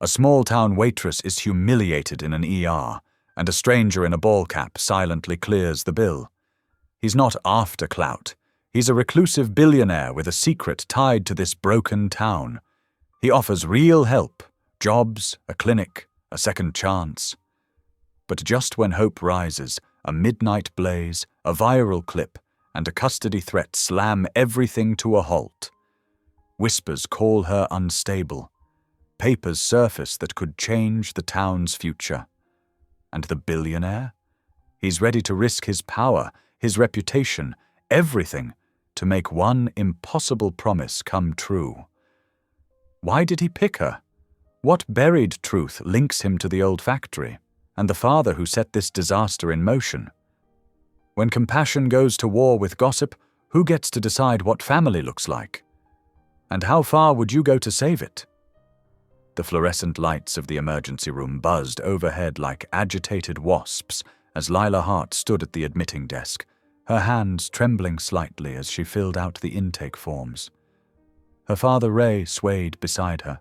A small-town waitress is humiliated in an ER, and a stranger in a ball cap silently clears the bill. He's not after clout. He's a reclusive billionaire with a secret tied to this broken town. He offers real help, jobs, a clinic, a second chance. But just when hope rises, a midnight blaze, a viral clip, and a custody threat slam everything to a halt. Whispers call her unstable. Papers surface that could change the town's future. And the billionaire? He's ready to risk his power, his reputation, everything, to make one impossible promise come true. Why did he pick her? What buried truth links him to the old factory, and the father who set this disaster in motion? When compassion goes to war with gossip, who gets to decide what family looks like? And how far would you go to save it? The fluorescent lights of the emergency room buzzed overhead like agitated wasps as Lila Hart stood at the admitting desk, her hands trembling slightly as she filled out the intake forms. Her father Ray swayed beside her,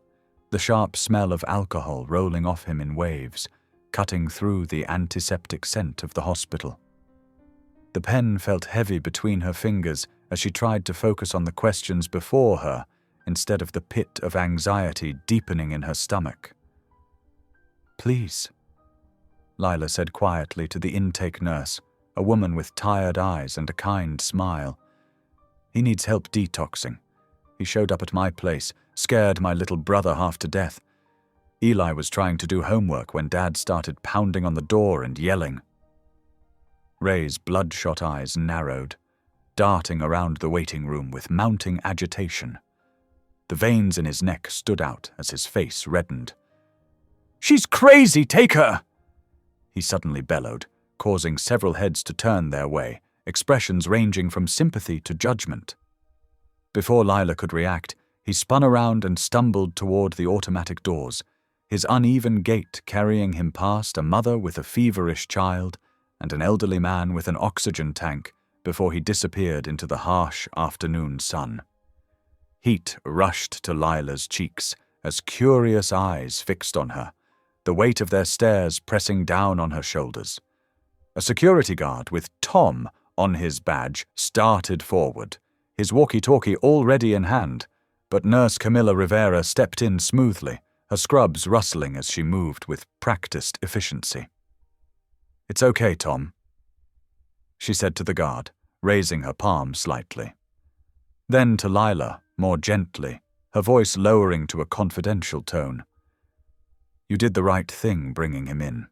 the sharp smell of alcohol rolling off him in waves, cutting through the antiseptic scent of the hospital. The pen felt heavy between her fingers as she tried to focus on the questions before her instead of the pit of anxiety deepening in her stomach. "Please," Lila said quietly to the intake nurse, a woman with tired eyes and a kind smile. "He needs help detoxing. He showed up at my place, scared my little brother half to death. Eli was trying to do homework when Dad started pounding on the door and yelling." Ray's bloodshot eyes narrowed, darting around the waiting room with mounting agitation. The veins in his neck stood out as his face reddened. "She's crazy, take her!" he suddenly bellowed, causing several heads to turn their way, expressions ranging from sympathy to judgment. Before Lila could react, he spun around and stumbled toward the automatic doors, his uneven gait carrying him past a mother with a feverish child and an elderly man with an oxygen tank before he disappeared into the harsh afternoon sun. Heat rushed to Lila's cheeks as curious eyes fixed on her, the weight of their stares pressing down on her shoulders. A security guard with Tom on his badge started forward, his walkie-talkie already in hand, but Nurse Camilla Rivera stepped in smoothly, her scrubs rustling as she moved with practiced efficiency. "It's okay, Tom," she said to the guard, raising her palm slightly. Then to Lila, more gently, her voice lowering to a confidential tone. "You did the right thing bringing him in.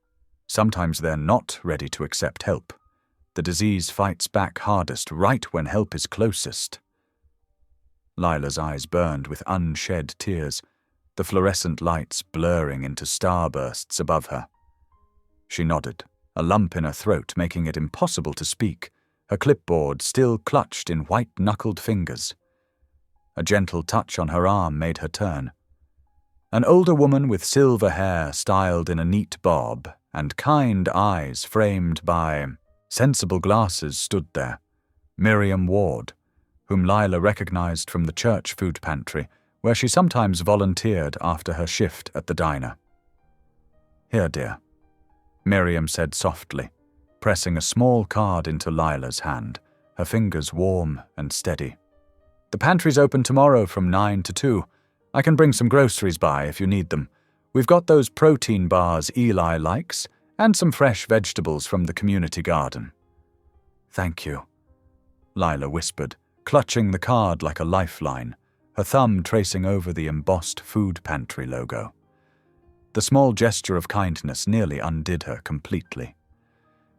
Sometimes they're not ready to accept help. The disease fights back hardest right when help is closest." Lila's eyes burned with unshed tears, the fluorescent lights blurring into starbursts above her. She nodded, a lump in her throat making it impossible to speak, her clipboard still clutched in white-knuckled fingers. A gentle touch on her arm made her turn. An older woman with silver hair styled in a neat bob and kind eyes framed by sensible glasses stood there, Miriam Ward, whom Lila recognized from the church food pantry, where she sometimes volunteered after her shift at the diner. "Here, dear," Miriam said softly, pressing a small card into Lila's hand, her fingers warm and steady. "The pantry's open tomorrow from 9 to 2. I can bring some groceries by if you need them. We've got those protein bars Eli likes, and some fresh vegetables from the community garden." "Thank you," Lila whispered, clutching the card like a lifeline, her thumb tracing over the embossed food pantry logo. The small gesture of kindness nearly undid her completely.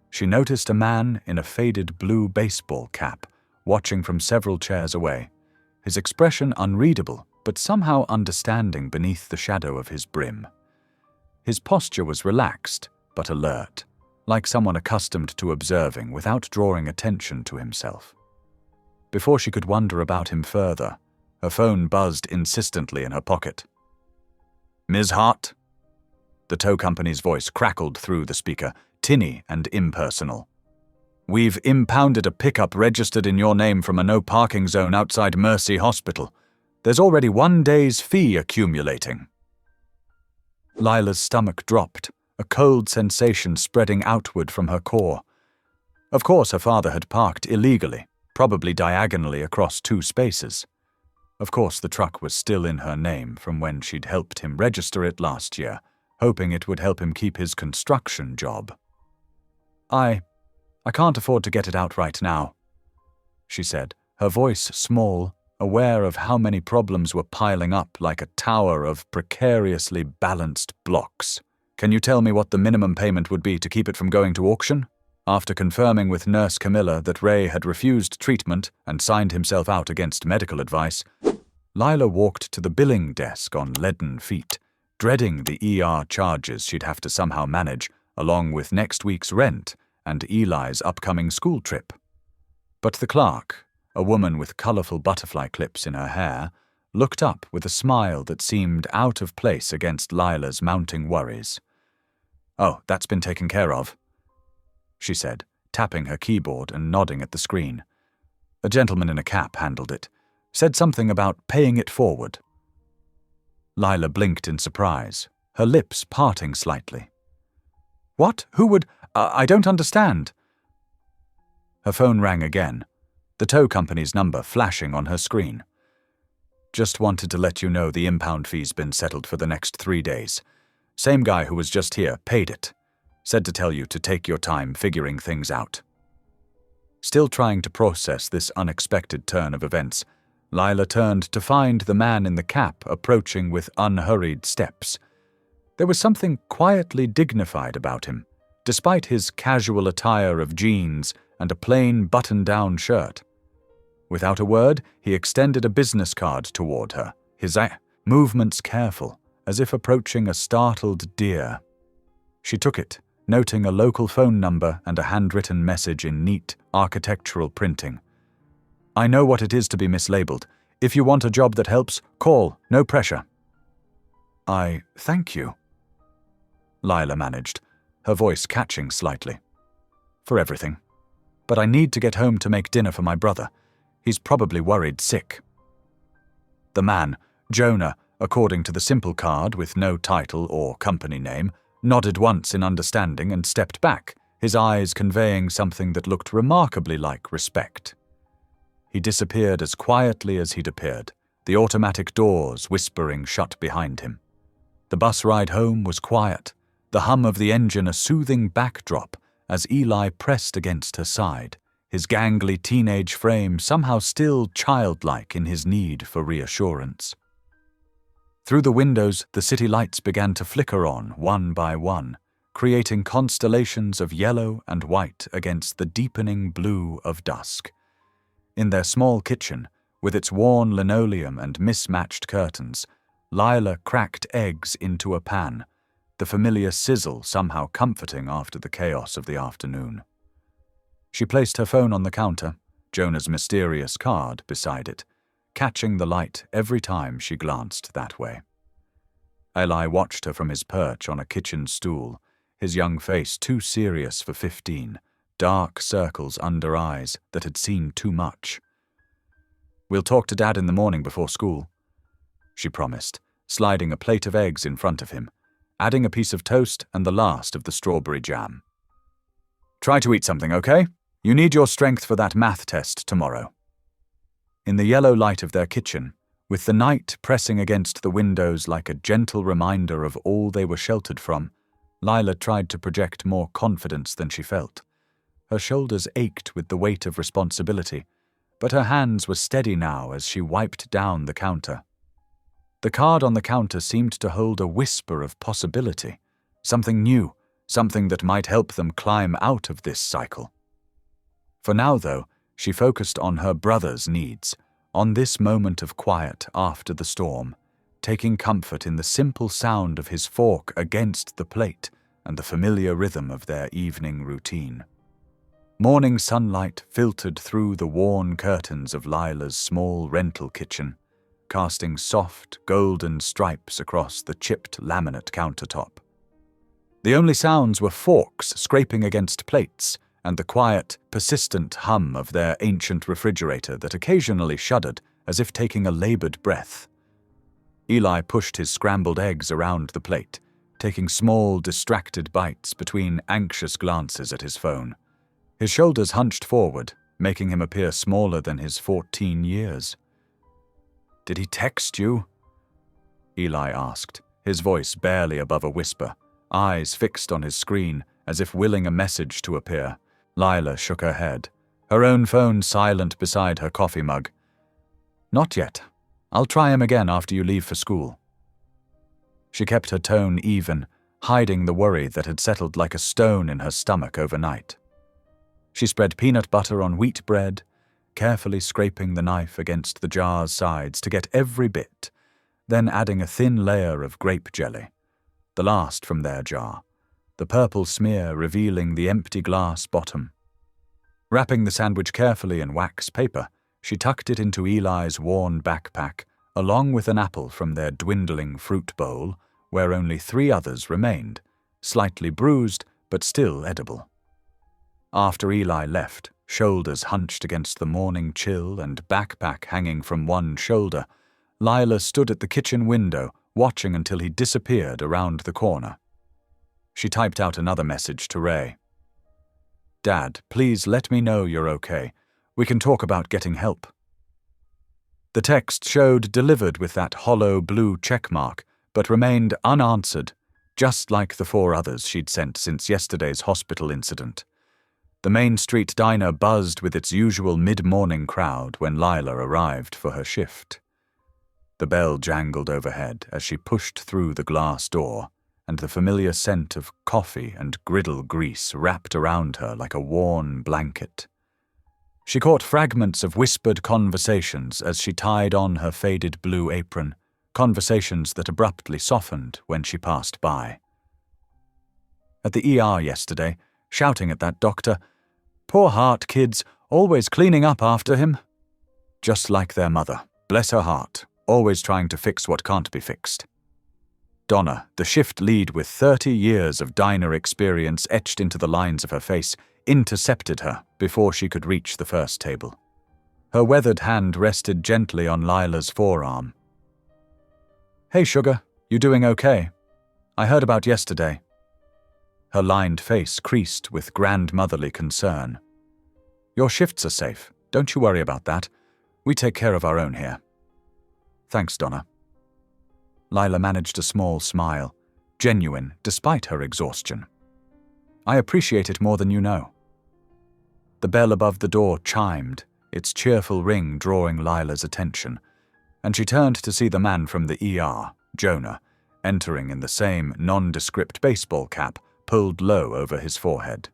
She noticed a man in a faded blue baseball cap watching from several chairs away, his expression unreadable but somehow understanding beneath the shadow of his brim. His posture was relaxed but alert, like someone accustomed to observing without drawing attention to himself. Before she could wonder about him further, her phone buzzed insistently in her pocket. "Ms. Hart?" The tow company's voice crackled through the speaker, tinny and impersonal. "We've impounded a pickup registered in your name from a no-parking zone outside Mercy Hospital. There's already 1 day's fee accumulating." Lila's stomach dropped, a cold sensation spreading outward from her core. Of course, her father had parked illegally, probably diagonally across 2 spaces. Of course, the truck was still in her name from when she'd helped him register it last year, hoping it would help him keep his construction job. I can't afford to get it out right now," she said, her voice small, aware of how many problems were piling up like a tower of precariously balanced blocks. "Can you tell me what the minimum payment would be to keep it from going to auction?" After confirming with Nurse Camilla that Ray had refused treatment and signed himself out against medical advice, Lila walked to the billing desk on leaden feet, dreading the ER charges she'd have to somehow manage, along with next week's rent and Eli's upcoming school trip. But the clerk, a woman with colourful butterfly clips in her hair, looked up with a smile that seemed out of place against Lila's mounting worries. "Oh, that's been taken care of," she said, tapping her keyboard and nodding at the screen. "A gentleman in a cap handled it. Said something about paying it forward." Lila blinked in surprise, her lips parting slightly. "What? Who would? I don't understand." Her phone rang again, the tow company's number flashing on her screen. "Just wanted to let you know the impound fee's been settled for the next 3 days. Same guy who was just here paid it. Said to tell you to take your time figuring things out." Still trying to process this unexpected turn of events, Lila turned to find the man in the cap approaching with unhurried steps. There was something quietly dignified about him, despite his casual attire of jeans and a plain button-down shirt. Without a word, he extended a business card toward her, his movements careful, as if approaching a startled deer. She took it, noting a local phone number and a handwritten message in neat, architectural printing. "I know what it is to be mislabeled. If you want a job that helps, call, no pressure." "I thank you," Lila managed, her voice catching slightly. "For everything. But I need to get home to make dinner for my brother. He's probably worried sick." The man, Jonah, according to the simple card with no title or company name, nodded once in understanding and stepped back, his eyes conveying something that looked remarkably like respect. He disappeared as quietly as he'd appeared, the automatic doors whispering shut behind him. The bus ride home was quiet, the hum of the engine a soothing backdrop as Eli pressed against her side, his gangly teenage frame somehow still childlike in his need for reassurance. Through the windows, the city lights began to flicker on one by one, creating constellations of yellow and white against the deepening blue of dusk. In their small kitchen, with its worn linoleum and mismatched curtains, Lila cracked eggs into a pan, the familiar sizzle somehow comforting after the chaos of the afternoon. She placed her phone on the counter, Jonah's mysterious card beside it, catching the light every time she glanced that way. Eli watched her from his perch on a kitchen stool, his young face too serious for 15, dark circles under eyes that had seen too much. "We'll talk to Dad in the morning before school," she promised, sliding a plate of eggs in front of him, adding a piece of toast and the last of the strawberry jam. "Try to eat something, okay? You need your strength for that math test tomorrow." In the yellow light of their kitchen, with the night pressing against the windows like a gentle reminder of all they were sheltered from, Lila tried to project more confidence than she felt. Her shoulders ached with the weight of responsibility, but her hands were steady now as she wiped down the counter. The card on the counter seemed to hold a whisper of possibility, something new, something that might help them climb out of this cycle. For now, though, she focused on her brother's needs, on this moment of quiet after the storm, taking comfort in the simple sound of his fork against the plate and the familiar rhythm of their evening routine. Morning sunlight filtered through the worn curtains of Lila's small rental kitchen, casting soft, golden stripes across the chipped laminate countertop. The only sounds were forks scraping against plates and the quiet, persistent hum of their ancient refrigerator that occasionally shuddered as if taking a labored breath. Eli pushed his scrambled eggs around the plate, taking small, distracted bites between anxious glances at his phone. His shoulders hunched forward, making him appear smaller than his 14 years. "Did he text you?" Eli asked, his voice barely above a whisper, eyes fixed on his screen as if willing a message to appear. Lila shook her head, her own phone silent beside her coffee mug. "Not yet. I'll try him again after you leave for school." She kept her tone even, hiding the worry that had settled like a stone in her stomach overnight. She spread peanut butter on wheat bread, carefully scraping the knife against the jar's sides to get every bit, then adding a thin layer of grape jelly, the last from their jar, the purple smear revealing the empty glass bottom. Wrapping the sandwich carefully in wax paper, she tucked it into Eli's worn backpack, along with an apple from their dwindling fruit bowl, where only 3 others remained, slightly bruised but still edible. After Eli left, shoulders hunched against the morning chill and backpack hanging from one shoulder, Lila stood at the kitchen window, watching until he disappeared around the corner. She typed out another message to Ray. "Dad, please let me know you're okay. We can talk about getting help." The text showed delivered with that hollow blue checkmark, but remained unanswered, just like the 4 others she'd sent since yesterday's hospital incident. The Main Street diner buzzed with its usual mid-morning crowd when Lila arrived for her shift. The bell jangled overhead as she pushed through the glass door, and the familiar scent of coffee and griddle grease wrapped around her like a worn blanket. She caught fragments of whispered conversations as she tied on her faded blue apron, conversations that abruptly softened when she passed by. At the ER yesterday, shouting at that doctor, "Poor heart, kids, always cleaning up after him." Just like their mother, bless her heart, always trying to fix what can't be fixed. Donna, the shift lead with 30 years of diner experience etched into the lines of her face, intercepted her before she could reach the first table. Her weathered hand rested gently on Lila's forearm. "Hey, sugar, you doing okay? I heard about yesterday." Her lined face creased with grandmotherly concern. "Your shifts are safe. Don't you worry about that. We take care of our own here." "Thanks, Donna." Lila managed a small smile, genuine despite her exhaustion. "I appreciate it more than you know." The bell above the door chimed, its cheerful ring drawing Lila's attention, and she turned to see the man from the ER, Jonah, entering in the same nondescript baseball cap pulled low over his forehead.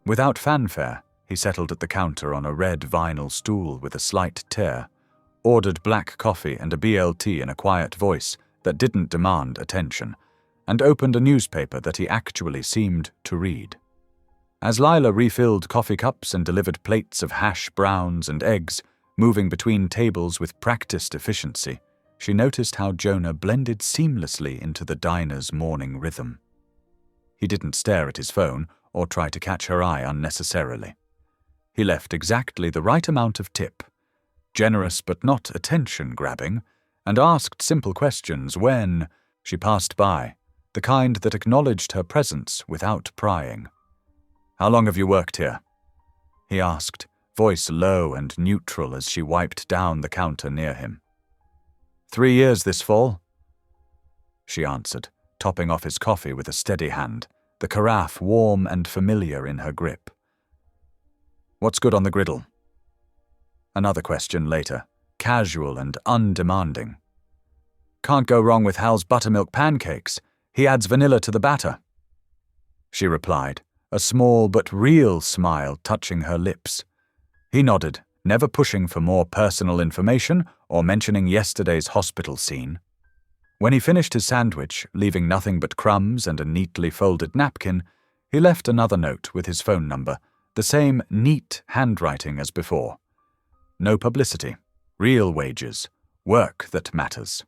Without fanfare, he settled at the counter on a red vinyl stool with a slight tear, ordered black coffee and a BLT in a quiet voice that didn't demand attention, and opened a newspaper that he actually seemed to read. As Lila refilled coffee cups and delivered plates of hash browns and eggs, moving between tables with practiced efficiency, she noticed how Jonah blended seamlessly into the diner's morning rhythm. He didn't stare at his phone or try to catch her eye unnecessarily. He left exactly the right amount of tip, generous but not attention-grabbing, and asked simple questions when she passed by, the kind that acknowledged her presence without prying. "How long have you worked here?" he asked, voice low and neutral as she wiped down the counter near him. 3 years this fall," she answered, topping off his coffee with a steady hand, the carafe warm and familiar in her grip. "What's good on the griddle?" Another question later, casual and undemanding. "Can't go wrong with Hal's buttermilk pancakes. He adds vanilla to the batter," she replied, a small but real smile touching her lips. He nodded, never pushing for more personal information or mentioning yesterday's hospital scene. When he finished his sandwich, leaving nothing but crumbs and a neatly folded napkin, he left another note with his phone number, the same neat handwriting as before. No publicity, real wages, work that matters.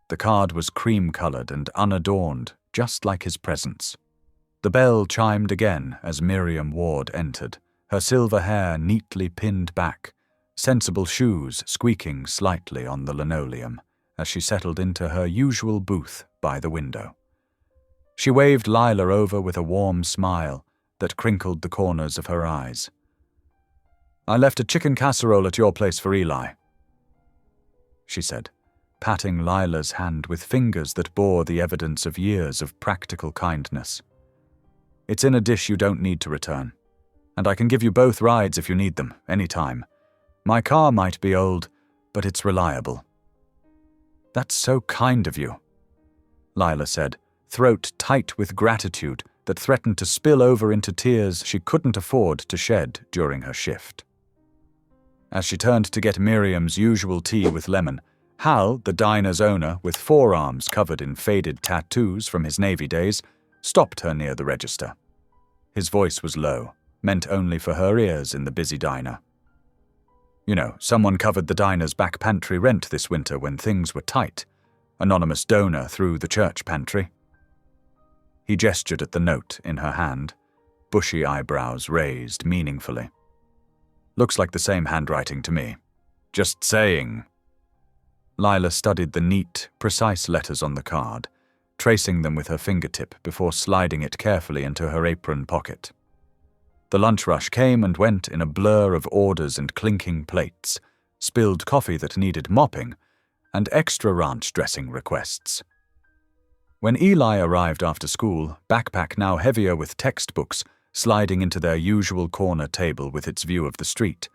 The card was cream-colored and unadorned, just like his presence. The bell chimed again as Miriam Ward entered, her silver hair neatly pinned back, sensible shoes squeaking slightly on the linoleum as she settled into her usual booth by the window. She waved Lila over with a warm smile that crinkled the corners of her eyes. "I left a chicken casserole at your place for Eli," she said, patting Lila's hand with fingers that bore the evidence of years of practical kindness. "It's in a dish you don't need to return, and I can give you both rides if you need them, any time. My car might be old, but it's reliable." "That's so kind of you," Lila said, throat tight with gratitude that threatened to spill over into tears she couldn't afford to shed during her shift. As she turned to get Miriam's usual tea with lemon, Hal, the diner's owner with forearms covered in faded tattoos from his Navy days, stopped her near the register. His voice was low, meant only for her ears in the busy diner. "You know, someone covered the diner's back pantry rent this winter when things were tight. Anonymous donor through the church pantry." He gestured at the note in her hand, bushy eyebrows raised meaningfully. "Looks like the same handwriting to me. Just saying." Lila studied the neat, precise letters on the card, tracing them with her fingertip before sliding it carefully into her apron pocket. The lunch rush came and went in a blur of orders and clinking plates, spilled coffee that needed mopping, and extra ranch dressing requests. When Eli arrived after school, backpack now heavier with textbooks, sliding into their usual corner table with its view of the street,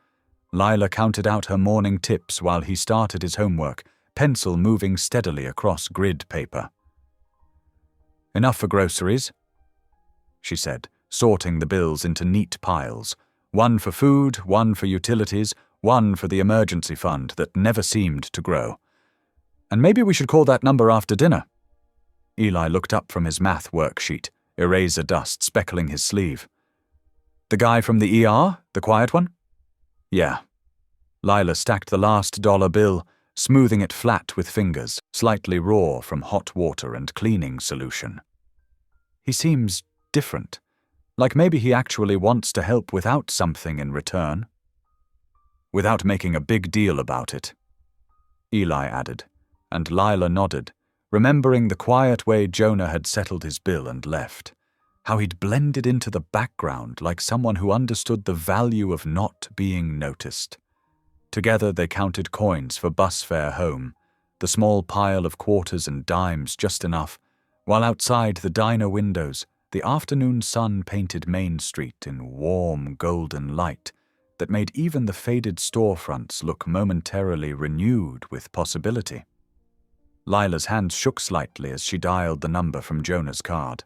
Lila counted out her morning tips while he started his homework, pencil moving steadily across grid paper. "Enough for groceries?" she said, sorting the bills into neat piles, one for food, one for utilities, one for the emergency fund that never seemed to grow. "And maybe we should call that number after dinner." Eli looked up from his math worksheet, eraser dust speckling his sleeve. "The guy from the ER? The quiet one?" "Yeah." Lila stacked the last dollar bill, smoothing it flat with fingers, slightly raw from hot water and cleaning solution. "He seems different, like maybe he actually wants to help without something in return." "Without making a big deal about it," Eli added, and Lila nodded, remembering the quiet way Jonah had settled his bill and left, how he'd blended into the background like someone who understood the value of not being noticed. Together they counted coins for bus fare home, the small pile of quarters and dimes just enough, while outside the diner windows, the afternoon sun painted Main Street in warm golden light that made even the faded storefronts look momentarily renewed with possibility. Lila's hands shook slightly as she dialed the number from Jonah's card.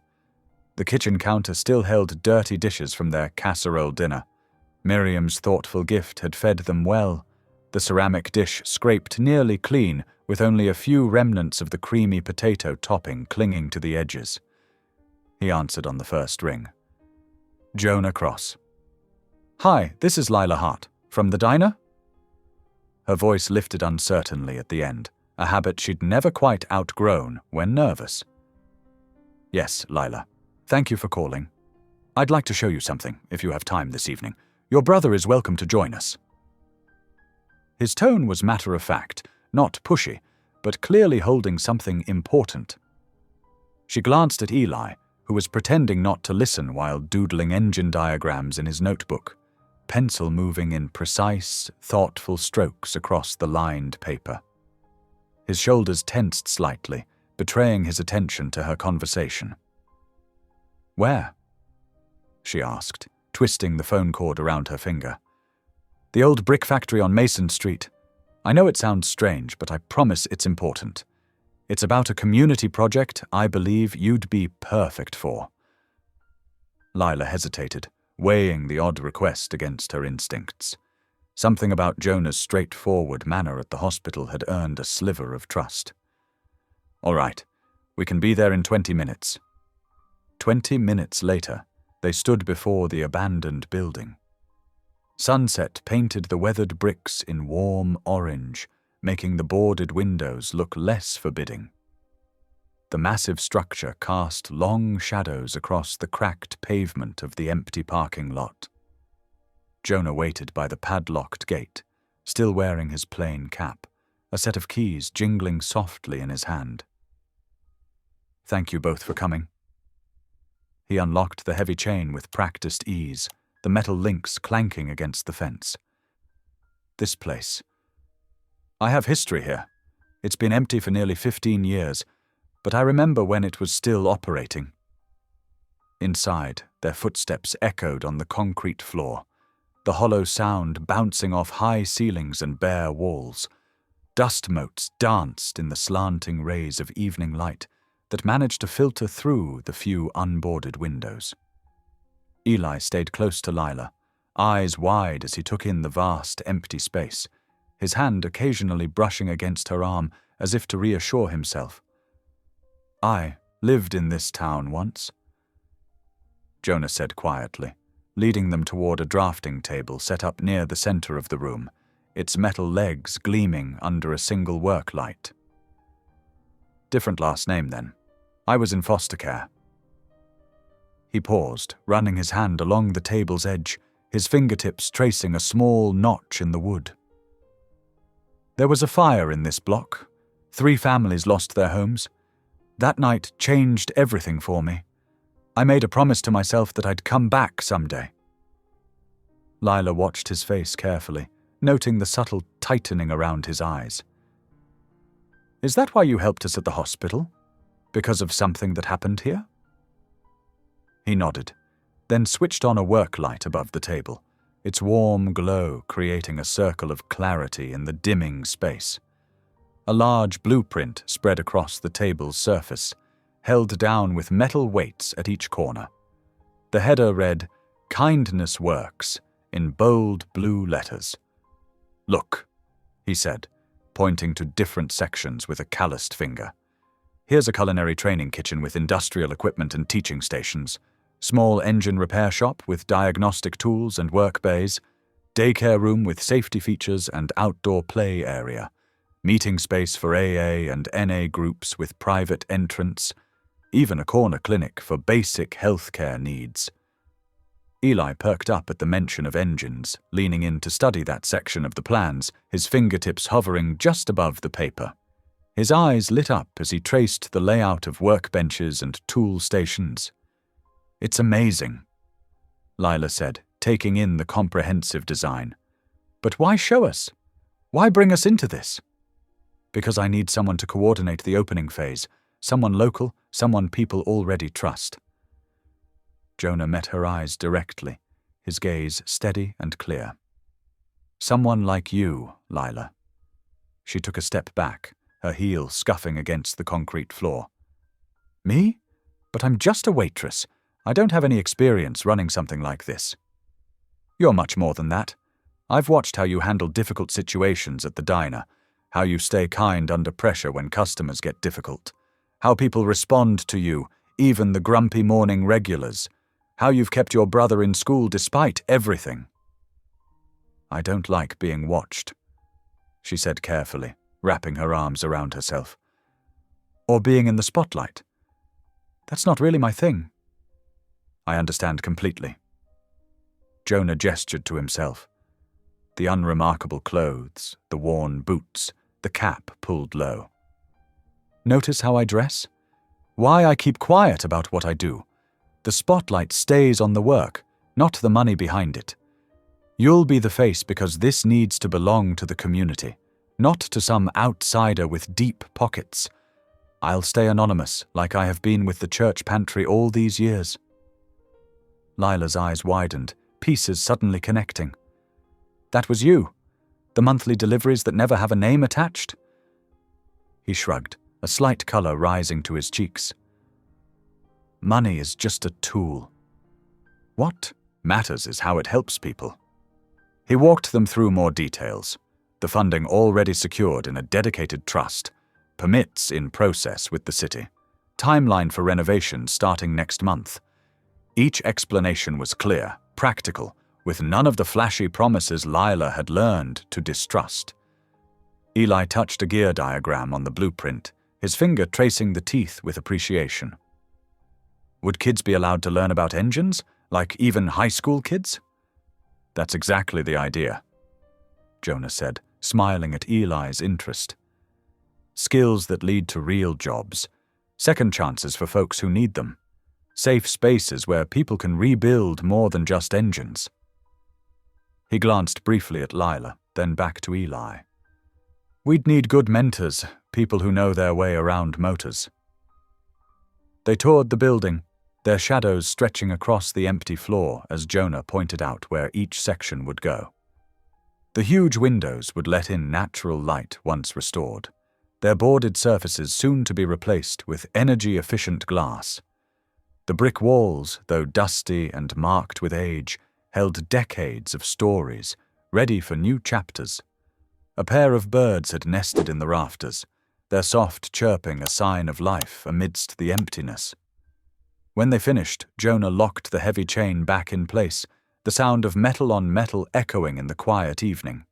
The kitchen counter still held dirty dishes from their casserole dinner. Miriam's thoughtful gift had fed them well, the ceramic dish scraped nearly clean with only a few remnants of the creamy potato topping clinging to the edges. He answered on the first ring. Jonah Cross. "Hi, this is Lila Hart. From the diner?" Her voice lifted uncertainly at the end, a habit she'd never quite outgrown when nervous. "Yes, Lila. Thank you for calling. I'd like to show you something, if you have time this evening. Your brother is welcome to join us." His tone was matter-of-fact, not pushy, but clearly holding something important. She glanced at Eli, who was pretending not to listen while doodling engine diagrams in his notebook, pencil moving in precise, thoughtful strokes across the lined paper. His shoulders tensed slightly, betraying his attention to her conversation. "Where?" she asked, twisting the phone cord around her finger. "The old brick factory on Mason Street. I know it sounds strange, but I promise it's important. It's about a community project I believe you'd be perfect for." Lila hesitated, weighing the odd request against her instincts. Something about Jonah's straightforward manner at the hospital had earned a sliver of trust. "All right, we can be there in 20 minutes. 20 minutes later, they stood before the abandoned building. Sunset painted the weathered bricks in warm orange, making the boarded windows look less forbidding. The massive structure cast long shadows across the cracked pavement of the empty parking lot. Jonah waited by the padlocked gate, still wearing his plain cap, a set of keys jingling softly in his hand. "Thank you both for coming," He unlocked the heavy chain with practiced ease, the metal links clanking against the fence. This place. I have history here. It's been empty for nearly 15 years, but I remember when it was still operating. Inside, their footsteps echoed on the concrete floor, the hollow sound bouncing off high ceilings and bare walls. Dust motes danced in the slanting rays of evening light that managed to filter through the few unboarded windows. Eli stayed close to Lila, eyes wide as he took in the vast, empty space, his hand occasionally brushing against her arm as if to reassure himself. I lived in this town once, Jonah said quietly, leading them toward a drafting table set up near the center of the room, its metal legs gleaming under a single work light. Different last name, then. I was in foster care. He paused, running his hand along the table's edge, his fingertips tracing a small notch in the wood. There was a fire in this block. 3 families lost their homes. That night changed everything for me. I made a promise to myself that I'd come back someday. Lila watched his face carefully, noting the subtle tightening around his eyes. Is that why you helped us at the hospital? Because of something that happened here? He nodded, then switched on a work light above the table, its warm glow creating a circle of clarity in the dimming space. A large blueprint spread across the table's surface, held down with metal weights at each corner. The header read, "Kindness Works," in bold blue letters. Look, he said, pointing to different sections with a calloused finger. Here's a culinary training kitchen with industrial equipment and teaching stations, small engine repair shop with diagnostic tools and work bays, daycare room with safety features and outdoor play area, meeting space for AA and NA groups with private entrance, even a corner clinic for basic healthcare needs. Eli perked up at the mention of engines, leaning in to study that section of the plans, his fingertips hovering just above the paper. His eyes lit up as he traced the layout of workbenches and tool stations. It's amazing, Lila said, taking in the comprehensive design. But why show us? Why bring us into this? Because I need someone to coordinate the opening phase, someone local, someone people already trust. Jonah met her eyes directly, his gaze steady and clear. Someone like you, Lila. She took a step back, her heel scuffing against the concrete floor. Me? But I'm just a waitress. I don't have any experience running something like this. You're much more than that. I've watched how you handle difficult situations at the diner, how you stay kind under pressure when customers get difficult, how people respond to you, even the grumpy morning regulars, how you've kept your brother in school despite everything. I don't like being watched, she said carefully, wrapping her arms around herself. Or being in the spotlight. That's not really my thing. I understand completely. Jonah gestured to himself. The unremarkable clothes, the worn boots, the cap pulled low. Notice how I dress? Why I keep quiet about what I do. The spotlight stays on the work, not the money behind it. You'll be the face because this needs to belong to the community, not to some outsider with deep pockets. I'll stay anonymous, like I have been with the church pantry all these years. Lila's eyes widened, pieces suddenly connecting. That was you? The monthly deliveries that never have a name attached? He shrugged, a slight color rising to his cheeks. Money is just a tool. What matters is how it helps people. He walked them through more details. The funding already secured in a dedicated trust, permits in process with the city, timeline for renovation starting next month. Each explanation was clear, practical, with none of the flashy promises Lila had learned to distrust. Eli touched a gear diagram on the blueprint, his finger tracing the teeth with appreciation. Would kids be allowed to learn about engines, like even high school kids? That's exactly the idea, Jonah said, smiling at Eli's interest. Skills that lead to real jobs, second chances for folks who need them. Safe spaces where people can rebuild more than just engines. He glanced briefly at Lila, then back to Eli. We'd need good mentors, people who know their way around motors. They toured the building, their shadows stretching across the empty floor as Jonah pointed out where each section would go. The huge windows would let in natural light once restored, their boarded surfaces soon to be replaced with energy-efficient glass. The brick walls, though dusty and marked with age, held decades of stories, ready for new chapters. A pair of birds had nested in the rafters, their soft chirping a sign of life amidst the emptiness. When they finished, Jonah locked the heavy chain back in place, the sound of metal on metal echoing in the quiet evening.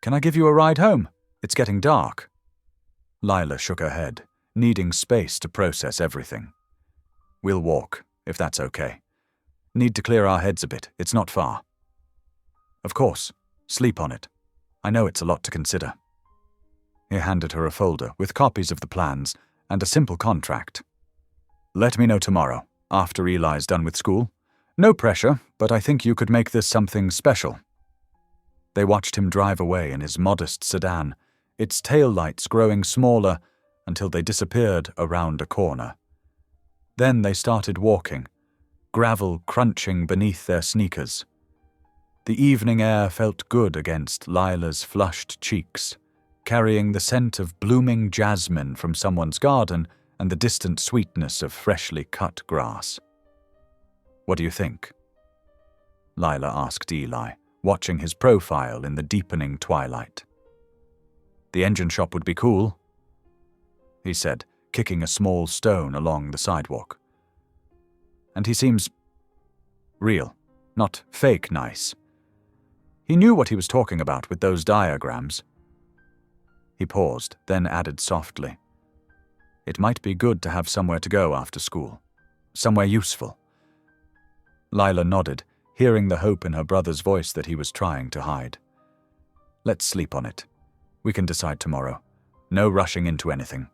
Can I give you a ride home? It's getting dark. Lila shook her head, needing space to process everything. We'll walk, if that's okay. Need to clear our heads a bit, it's not far. Of course, sleep on it. I know it's a lot to consider. He handed her a folder with copies of the plans and a simple contract. Let me know tomorrow, after Eli's done with school. No pressure, but I think you could make this something special. They watched him drive away in his modest sedan, its taillights growing smaller until they disappeared around a corner. Then they started walking, gravel crunching beneath their sneakers. The evening air felt good against Lila's flushed cheeks, carrying the scent of blooming jasmine from someone's garden and the distant sweetness of freshly cut grass. What do you think? Lila asked Eli, watching his profile in the deepening twilight. The engine shop would be cool, he said, kicking a small stone along the sidewalk. And he seems real, not fake nice. He knew what he was talking about with those diagrams. He paused, then added softly, It might be good to have somewhere to go after school, somewhere useful. Lila nodded, hearing the hope in her brother's voice that he was trying to hide. Let's sleep on it. We can decide tomorrow. No rushing into anything.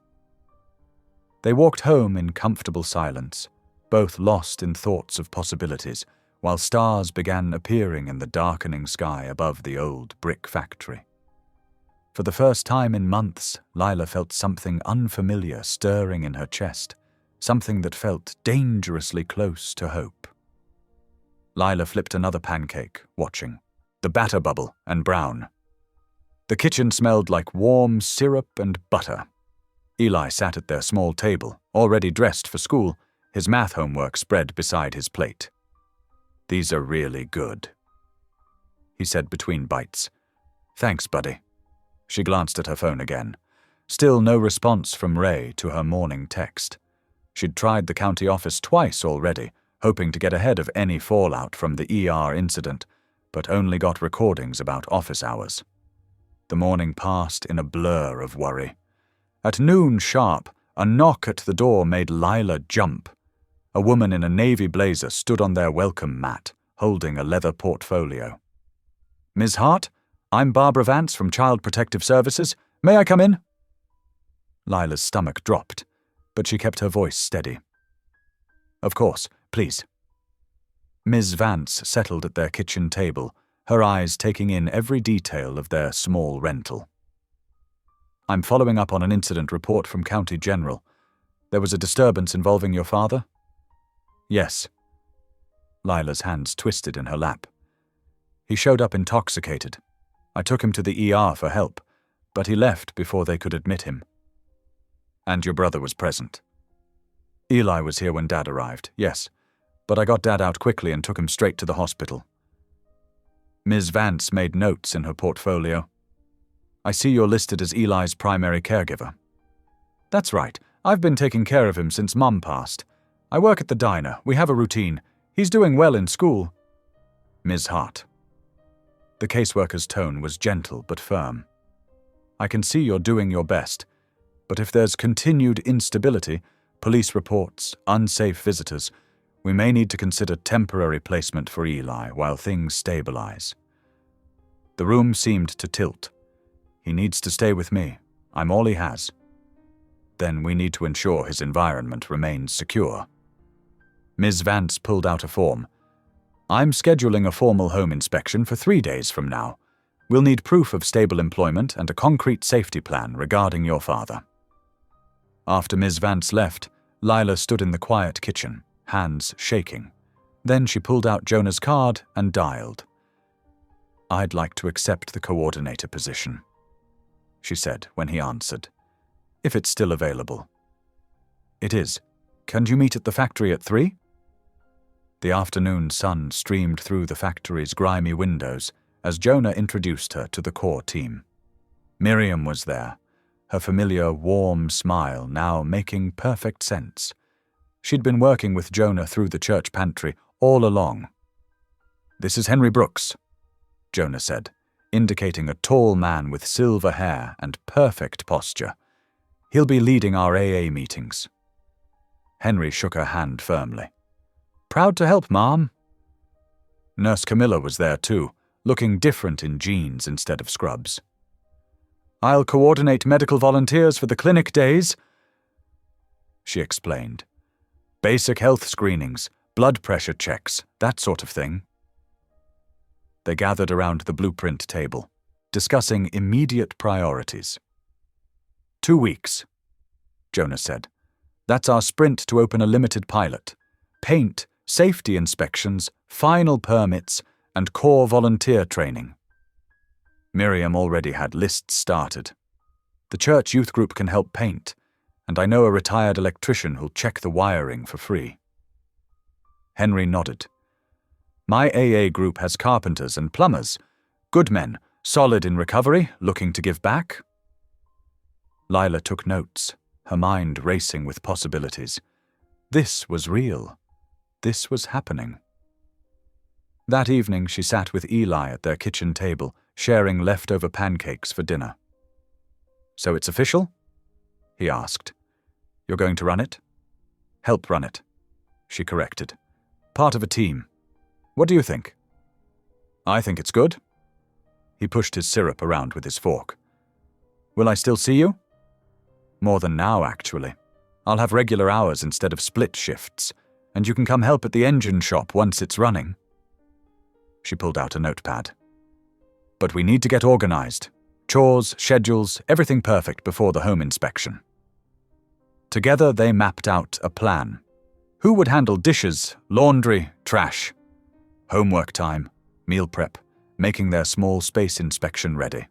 They walked home in comfortable silence, both lost in thoughts of possibilities, while stars began appearing in the darkening sky above the old brick factory. For the first time in months, Lila felt something unfamiliar stirring in her chest, something that felt dangerously close to hope. Lila flipped another pancake, watching. The batter bubble and brown. The kitchen smelled like warm syrup and butter. Eli sat at their small table, already dressed for school, his math homework spread beside his plate. These are really good, he said between bites. Thanks, buddy. She glanced at her phone again. Still no response from Ray to her morning text. She'd tried the county office twice already, hoping to get ahead of any fallout from the ER incident, but only got recordings about office hours. The morning passed in a blur of worry. At noon sharp, a knock at the door made Lila jump. A woman in a navy blazer stood on their welcome mat, holding a leather portfolio. Ms. Hart, I'm Barbara Vance from Child Protective Services. May I come in? Lila's stomach dropped, but she kept her voice steady. Of course, please. Ms. Vance settled at their kitchen table, her eyes taking in every detail of their small rental. I'm following up on an incident report from County General. There was a disturbance involving your father? Yes. Lila's hands twisted in her lap. He showed up intoxicated. I took him to the ER for help, but he left before they could admit him. And your brother was present? Eli was here when Dad arrived, yes, but I got Dad out quickly and took him straight to the hospital. Ms. Vance made notes in her portfolio. I see you're listed as Eli's primary caregiver. That's right. I've been taking care of him since Mum passed. I work at the diner. We have a routine. He's doing well in school. Ms. Hart. The caseworker's tone was gentle but firm. I can see you're doing your best, but if there's continued instability, police reports, unsafe visitors, we may need to consider temporary placement for Eli while things stabilize. The room seemed to tilt. He needs to stay with me. I'm all he has. Then we need to ensure his environment remains secure. Ms. Vance pulled out a form. I'm scheduling a formal home inspection for 3 days from now. We'll need proof of stable employment and a concrete safety plan regarding your father. After Ms. Vance left, Lila stood in the quiet kitchen, hands shaking. Then she pulled out Jonah's card and dialed. I'd like to accept the coordinator position, she said when he answered, if it's still available. It is. Can you meet at the factory at 3? The afternoon sun streamed through the factory's grimy windows as Jonah introduced her to the core team. Miriam was there, her familiar warm smile now making perfect sense. She'd been working with Jonah through the church pantry all along. This is Henry Brooks, Jonah said, indicating a tall man with silver hair and perfect posture. He'll be leading our AA meetings. Henry shook her hand firmly. Proud to help, Mom. Nurse Camilla was there too, looking different in jeans instead of scrubs. I'll coordinate medical volunteers for the clinic days, she explained. Basic health screenings, blood pressure checks, that sort of thing. They gathered around the blueprint table, discussing immediate priorities. 2 weeks, Jonah said. That's our sprint to open a limited pilot. Paint, safety inspections, final permits, and core volunteer training. Miriam already had lists started. The church youth group can help paint, and I know a retired electrician who'll check the wiring for free. Henry nodded. My AA group has carpenters and plumbers, good men, solid in recovery, looking to give back. Lila took notes, her mind racing with possibilities. This was real. This was happening. That evening she sat with Eli at their kitchen table, sharing leftover pancakes for dinner. So it's official? He asked. You're going to run it? Help run it, she corrected. Part of a team. What do you think? I think it's good. He pushed his syrup around with his fork. Will I still see you? More than now, actually. I'll have regular hours instead of split shifts, and you can come help at the engine shop once it's running. She pulled out a notepad. But we need to get organized. Chores, schedules, everything perfect before the home inspection. Together they mapped out a plan. Who would handle dishes, laundry, trash? Homework time, meal prep, making their small space inspection ready.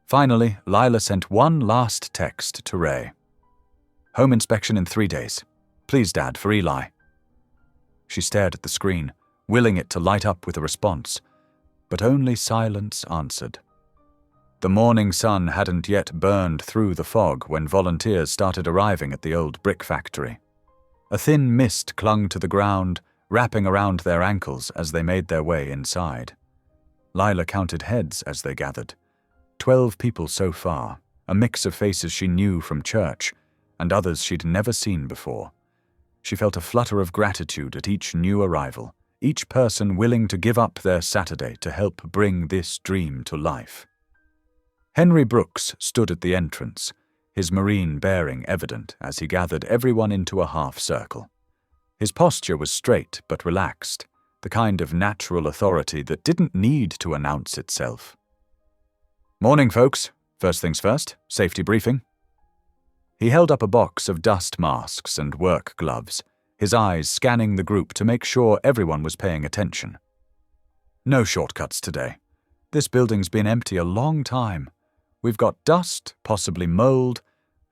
Finally, Lila sent one last text to Ray. Home inspection in 3 days. Please, Dad, for Eli. She stared at the screen, willing it to light up with a response, but only silence answered. The morning sun hadn't yet burned through the fog when volunteers started arriving at the old brick factory. A thin mist clung to the ground, wrapping around their ankles as they made their way inside. Lila counted heads as they gathered. 12 people so far, a mix of faces she knew from church, and others she'd never seen before. She felt a flutter of gratitude at each new arrival, each person willing to give up their Saturday to help bring this dream to life. Henry Brooks stood at the entrance, his marine bearing evident as he gathered everyone into a half-circle. His posture was straight but relaxed, the kind of natural authority that didn't need to announce itself. Morning, folks. First things first, safety briefing. He held up a box of dust masks and work gloves, his eyes scanning the group to make sure everyone was paying attention. No shortcuts today. This building's been empty a long time. We've got dust, possibly mold,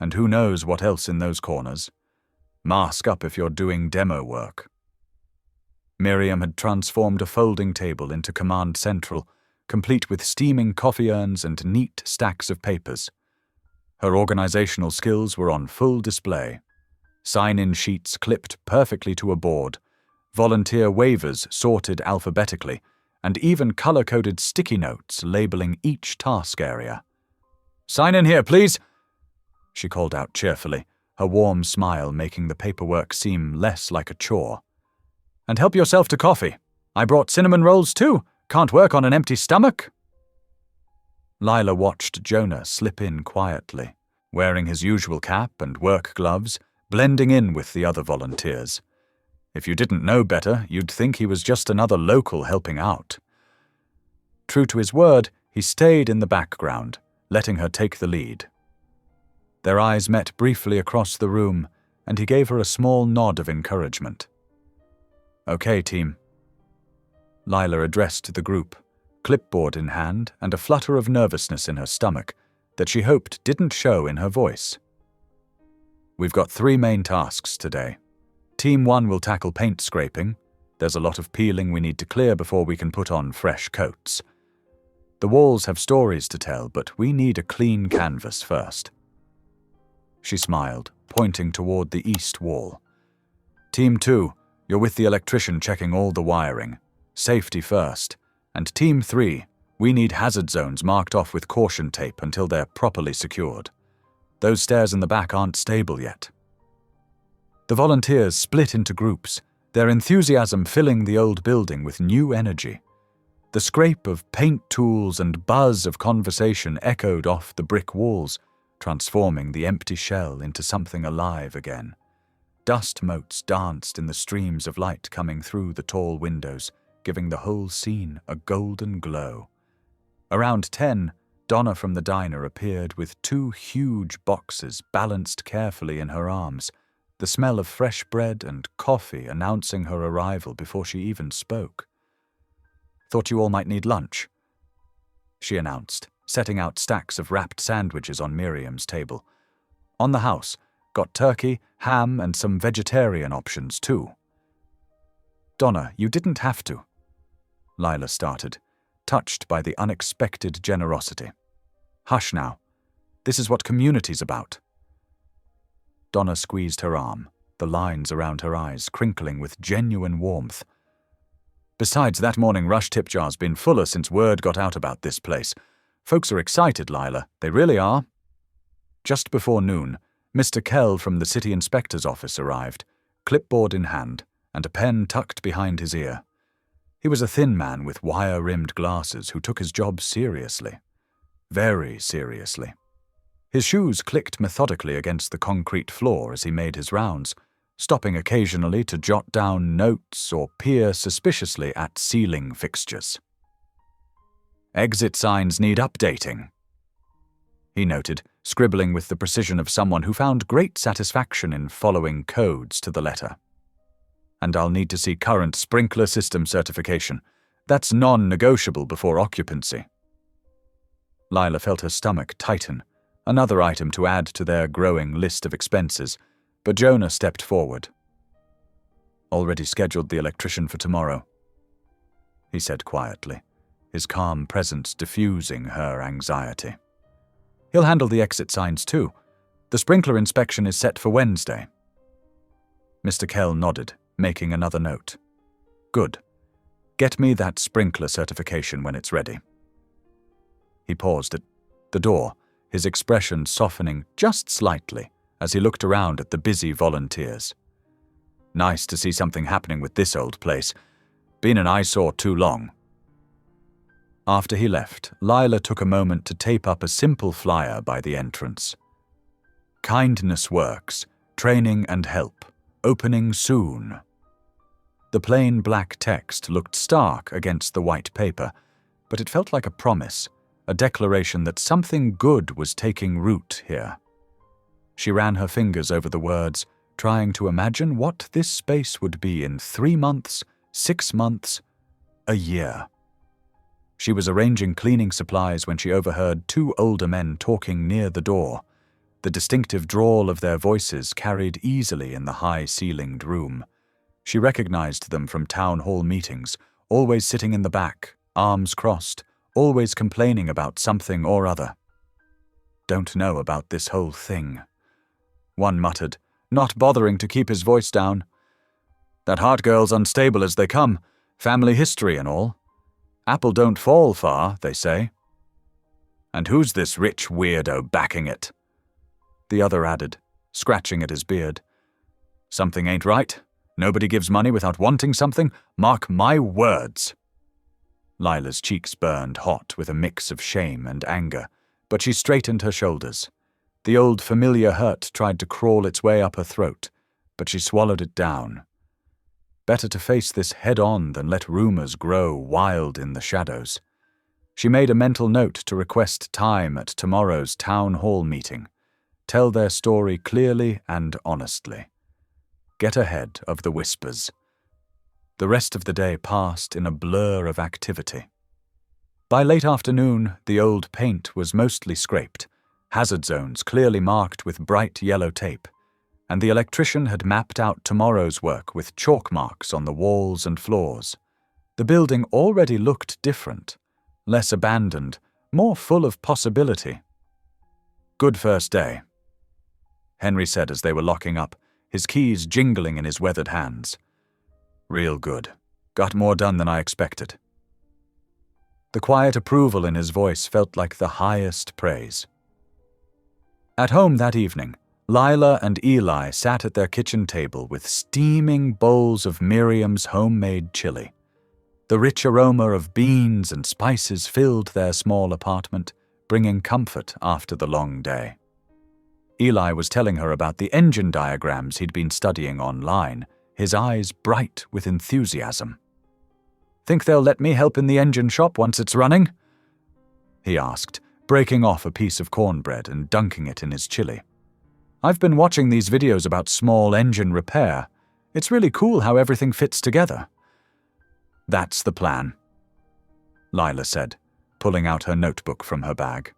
and who knows what else in those corners. Mask up if you're doing demo work. Miriam had transformed a folding table into Command Central, complete with steaming coffee urns and neat stacks of papers. Her organizational skills were on full display. Sign-in sheets clipped perfectly to a board, volunteer waivers sorted alphabetically, and even color-coded sticky notes labeling each task area. "Sign in here, please," she called out cheerfully, her warm smile making the paperwork seem less like a chore. "And help yourself to coffee. I brought cinnamon rolls too. Can't work on an empty stomach." Lila watched Jonah slip in quietly, wearing his usual cap and work gloves, blending in with the other volunteers. If you didn't know better, you'd think he was just another local helping out. True to his word, he stayed in the background, letting her take the lead. Their eyes met briefly across the room, and he gave her a small nod of encouragement. "Okay, team." Lila addressed the group, clipboard in hand and a flutter of nervousness in her stomach that she hoped didn't show in her voice. "We've got 3 main tasks today. Team 1 will tackle paint scraping. There's a lot of peeling we need to clear before we can put on fresh coats. The walls have stories to tell, but we need a clean canvas first." She smiled, pointing toward the east wall. "Team 2, you're with the electrician checking all the wiring. Safety first. And Team 3, we need hazard zones marked off with caution tape until they're properly secured. Those stairs in the back aren't stable yet." The volunteers split into groups, their enthusiasm filling the old building with new energy. The scrape of paint tools and buzz of conversation echoed off the brick walls, transforming the empty shell into something alive again. Dust motes danced in the streams of light coming through the tall windows, giving the whole scene a golden glow. Around 10, Donna from the diner appeared with 2 huge boxes balanced carefully in her arms, the smell of fresh bread and coffee announcing her arrival before she even spoke. "Thought you all might need lunch," she announced, setting out stacks of wrapped sandwiches on Miriam's table. "On the house, got turkey, ham, and some vegetarian options too." "Donna, you didn't have to," Lila started, touched by the unexpected generosity. "Hush now. This is what community's about." Donna squeezed her arm, the lines around her eyes crinkling with genuine warmth. "Besides, that morning rush tip jar's been fuller since word got out about this place. Folks are excited, Lila. They really are." Just before noon, Mr. Kell from the city inspector's office arrived, clipboard in hand and a pen tucked behind his ear. He was a thin man with wire-rimmed glasses who took his job seriously. Very seriously. His shoes clicked methodically against the concrete floor as he made his rounds, stopping occasionally to jot down notes or peer suspiciously at ceiling fixtures. "Exit signs need updating," he noted, scribbling with the precision of someone who found great satisfaction in following codes to the letter. "And I'll need to see current sprinkler system certification. That's non-negotiable before occupancy." Lila felt her stomach tighten, another item to add to their growing list of expenses, but Jonah stepped forward. "Already scheduled the electrician for tomorrow," he said quietly, his calm presence diffusing her anxiety. "He'll handle the exit signs too. The sprinkler inspection is set for Wednesday." Mr. Kell nodded, making another note. "Good. Get me that sprinkler certification when it's ready." He paused at the door, his expression softening just slightly as he looked around at the busy volunteers. "Nice to see something happening with this old place. Been an eyesore too long." After he left, Lila took a moment to tape up a simple flyer by the entrance. "Kindness Works, Training and Help, opening soon." The plain black text looked stark against the white paper, but it felt like a promise, a declaration that something good was taking root here. She ran her fingers over the words, trying to imagine what this space would be in 3 months, 6 months, a year. She was arranging cleaning supplies when she overheard 2 older men talking near the door. The distinctive drawl of their voices carried easily in the high-ceilinged room. She recognized them from town hall meetings, always sitting in the back, arms crossed, always complaining about something or other. "Don't know about this whole thing," one muttered, not bothering to keep his voice down. "That Hart girl's unstable as they come, family history and all. Apple don't fall far, they say." "And who's this rich weirdo backing it?" the other added, scratching at his beard. "Something ain't right. Nobody gives money without wanting something. Mark my words." Lila's cheeks burned hot with a mix of shame and anger, but she straightened her shoulders. The old familiar hurt tried to crawl its way up her throat, but she swallowed it down. Better to face this head-on than let rumors grow wild in the shadows. She made a mental note to request time at tomorrow's town hall meeting. Tell their story clearly and honestly. Get ahead of the whispers. The rest of the day passed in a blur of activity. By late afternoon, the old paint was mostly scraped, hazard zones clearly marked with bright yellow tape, and the electrician had mapped out tomorrow's work with chalk marks on the walls and floors. The building already looked different, less abandoned, more full of possibility. "Good first day," Henry said as they were locking up, his keys jingling in his weathered hands. "Real good. Got more done than I expected." The quiet approval in his voice felt like the highest praise. At home that evening, Lila and Eli sat at their kitchen table with steaming bowls of Miriam's homemade chili. The rich aroma of beans and spices filled their small apartment, bringing comfort after the long day. Eli was telling her about the engine diagrams he'd been studying online, his eyes bright with enthusiasm. "Think they'll let me help in the engine shop once it's running?" he asked, breaking off a piece of cornbread and dunking it in his chili. "I've been watching these videos about small engine repair. It's really cool how everything fits together." "That's the plan," Lila said, pulling out her notebook from her bag.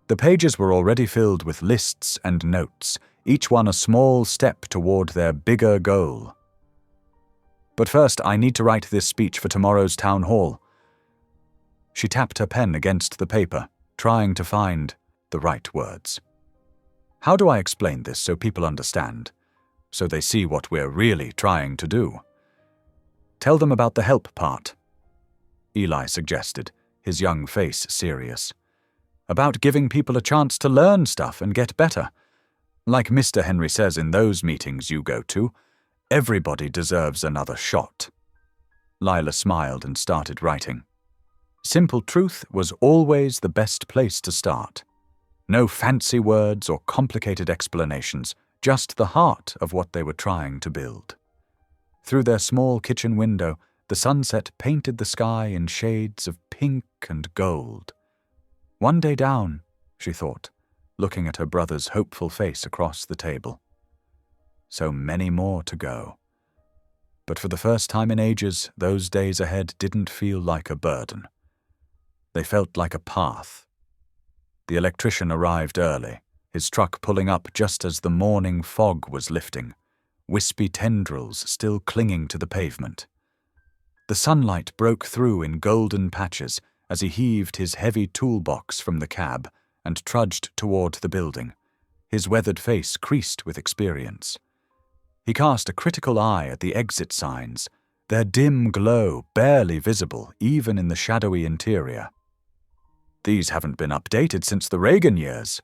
The pages were already filled with lists and notes, each one a small step toward their bigger goal. "But first, I need to write this speech for tomorrow's town hall." She tapped her pen against the paper, trying to find the right words. "How do I explain this so people understand, so they see what we're really trying to do?" "Tell them about the help part," Eli suggested, his young face serious. "About giving people a chance to learn stuff and get better. Like Mr. Henry says in those meetings you go to, everybody deserves another shot." Lila smiled and started writing. Simple truth was always the best place to start. No fancy words or complicated explanations, just the heart of what they were trying to build. Through their small kitchen window, the sunset painted the sky in shades of pink and gold. One day down, she thought, looking at her brother's hopeful face across the table. So many more to go. But for the first time in ages, those days ahead didn't feel like a burden. They felt like a path. The electrician arrived early, his truck pulling up just as the morning fog was lifting, wispy tendrils still clinging to the pavement. The sunlight broke through in golden patches as he heaved his heavy toolbox from the cab and trudged toward the building, his weathered face creased with experience. He cast a critical eye at the exit signs, their dim glow barely visible even in the shadowy interior. "These haven't been updated since the Reagan years,"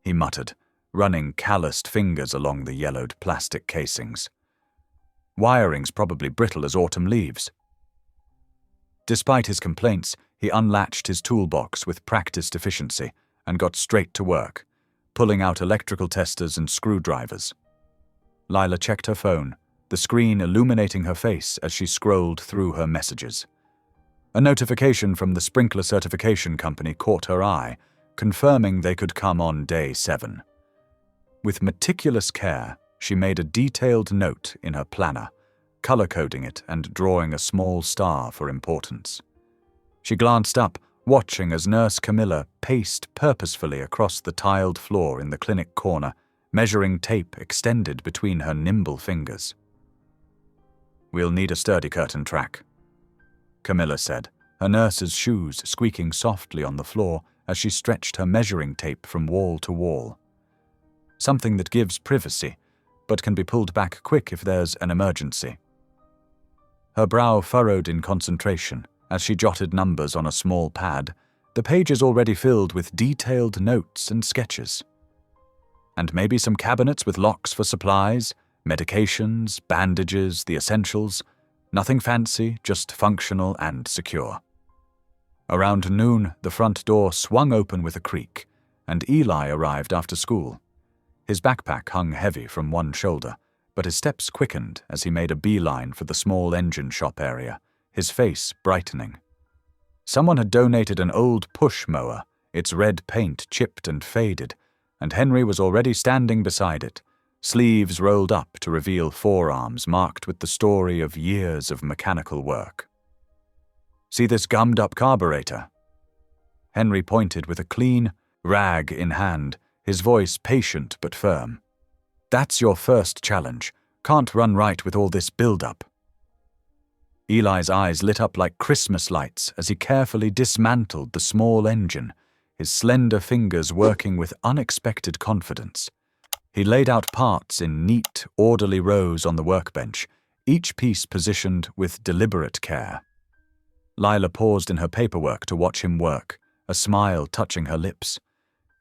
he muttered, running calloused fingers along the yellowed plastic casings. "Wiring's probably brittle as autumn leaves." Despite his complaints, he unlatched his toolbox with practiced efficiency and got straight to work, pulling out electrical testers and screwdrivers. Lila checked her phone, the screen illuminating her face as she scrolled through her messages. A notification from the sprinkler certification company caught her eye, confirming they could come on day 7. With meticulous care, she made a detailed note in her planner, color-coding it and drawing a small star for importance. She glanced up, watching as Nurse Camilla paced purposefully across the tiled floor in the clinic corner, measuring tape extended between her nimble fingers. "We'll need a sturdy curtain track," Camilla said, her nurse's shoes squeaking softly on the floor as she stretched her measuring tape from wall to wall. "Something that gives privacy, but can be pulled back quick if there's an emergency." Her brow furrowed in concentration as she jotted numbers on a small pad, the pages already filled with detailed notes and sketches. And maybe some cabinets with locks for supplies, medications, bandages, the essentials. Nothing fancy, just functional and secure. Around noon, the front door swung open with a creak, and Eli arrived after school. His backpack hung heavy from one shoulder, but his steps quickened as he made a beeline for the small engine shop area, his face brightening. Someone had donated an old push mower, its red paint chipped and faded, and Henry was already standing beside it, sleeves rolled up to reveal forearms marked with the story of years of mechanical work. "See this gummed-up carburetor?" Henry pointed with a clean rag in hand, his voice patient but firm. "That's your first challenge. Can't run right with all this build-up." Eli's eyes lit up like Christmas lights as he carefully dismantled the small engine, his slender fingers working with unexpected confidence. He laid out parts in neat, orderly rows on the workbench, each piece positioned with deliberate care. Lila paused in her paperwork to watch him work, a smile touching her lips.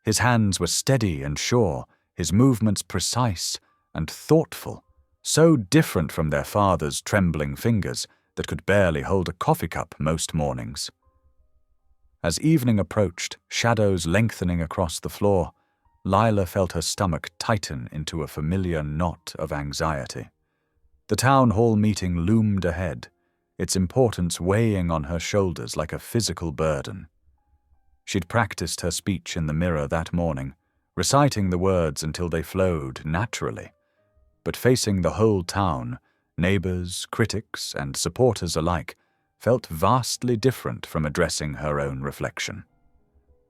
His hands were steady and sure, his movements precise and thoughtful, so different from their father's trembling fingers that could barely hold a coffee cup most mornings. As evening approached, shadows lengthening across the floor, Lila felt her stomach tighten into a familiar knot of anxiety. The town hall meeting loomed ahead, its importance weighing on her shoulders like a physical burden. She'd practiced her speech in the mirror that morning, reciting the words until they flowed naturally. But facing the whole town, neighbors, critics, and supporters alike, felt vastly different from addressing her own reflection.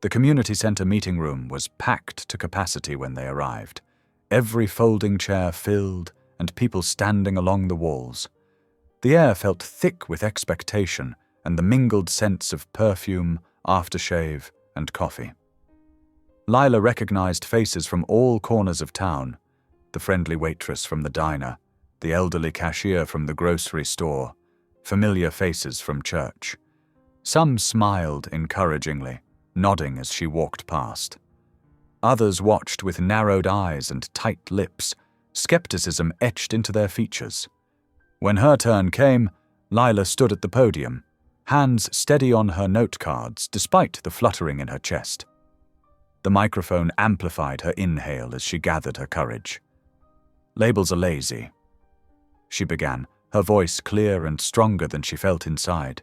The community center meeting room was packed to capacity when they arrived, every folding chair filled and people standing along the walls. The air felt thick with expectation and the mingled scents of perfume, aftershave, and coffee. Lila recognized faces from all corners of town, the friendly waitress from the diner, the elderly cashier from the grocery store, familiar faces from church. Some smiled encouragingly, nodding as she walked past. Others watched with narrowed eyes and tight lips, skepticism etched into their features. When her turn came, Lila stood at the podium, hands steady on her note cards despite the fluttering in her chest. The microphone amplified her inhale as she gathered her courage. "Labels are lazy," she began, her voice clear and stronger than she felt inside.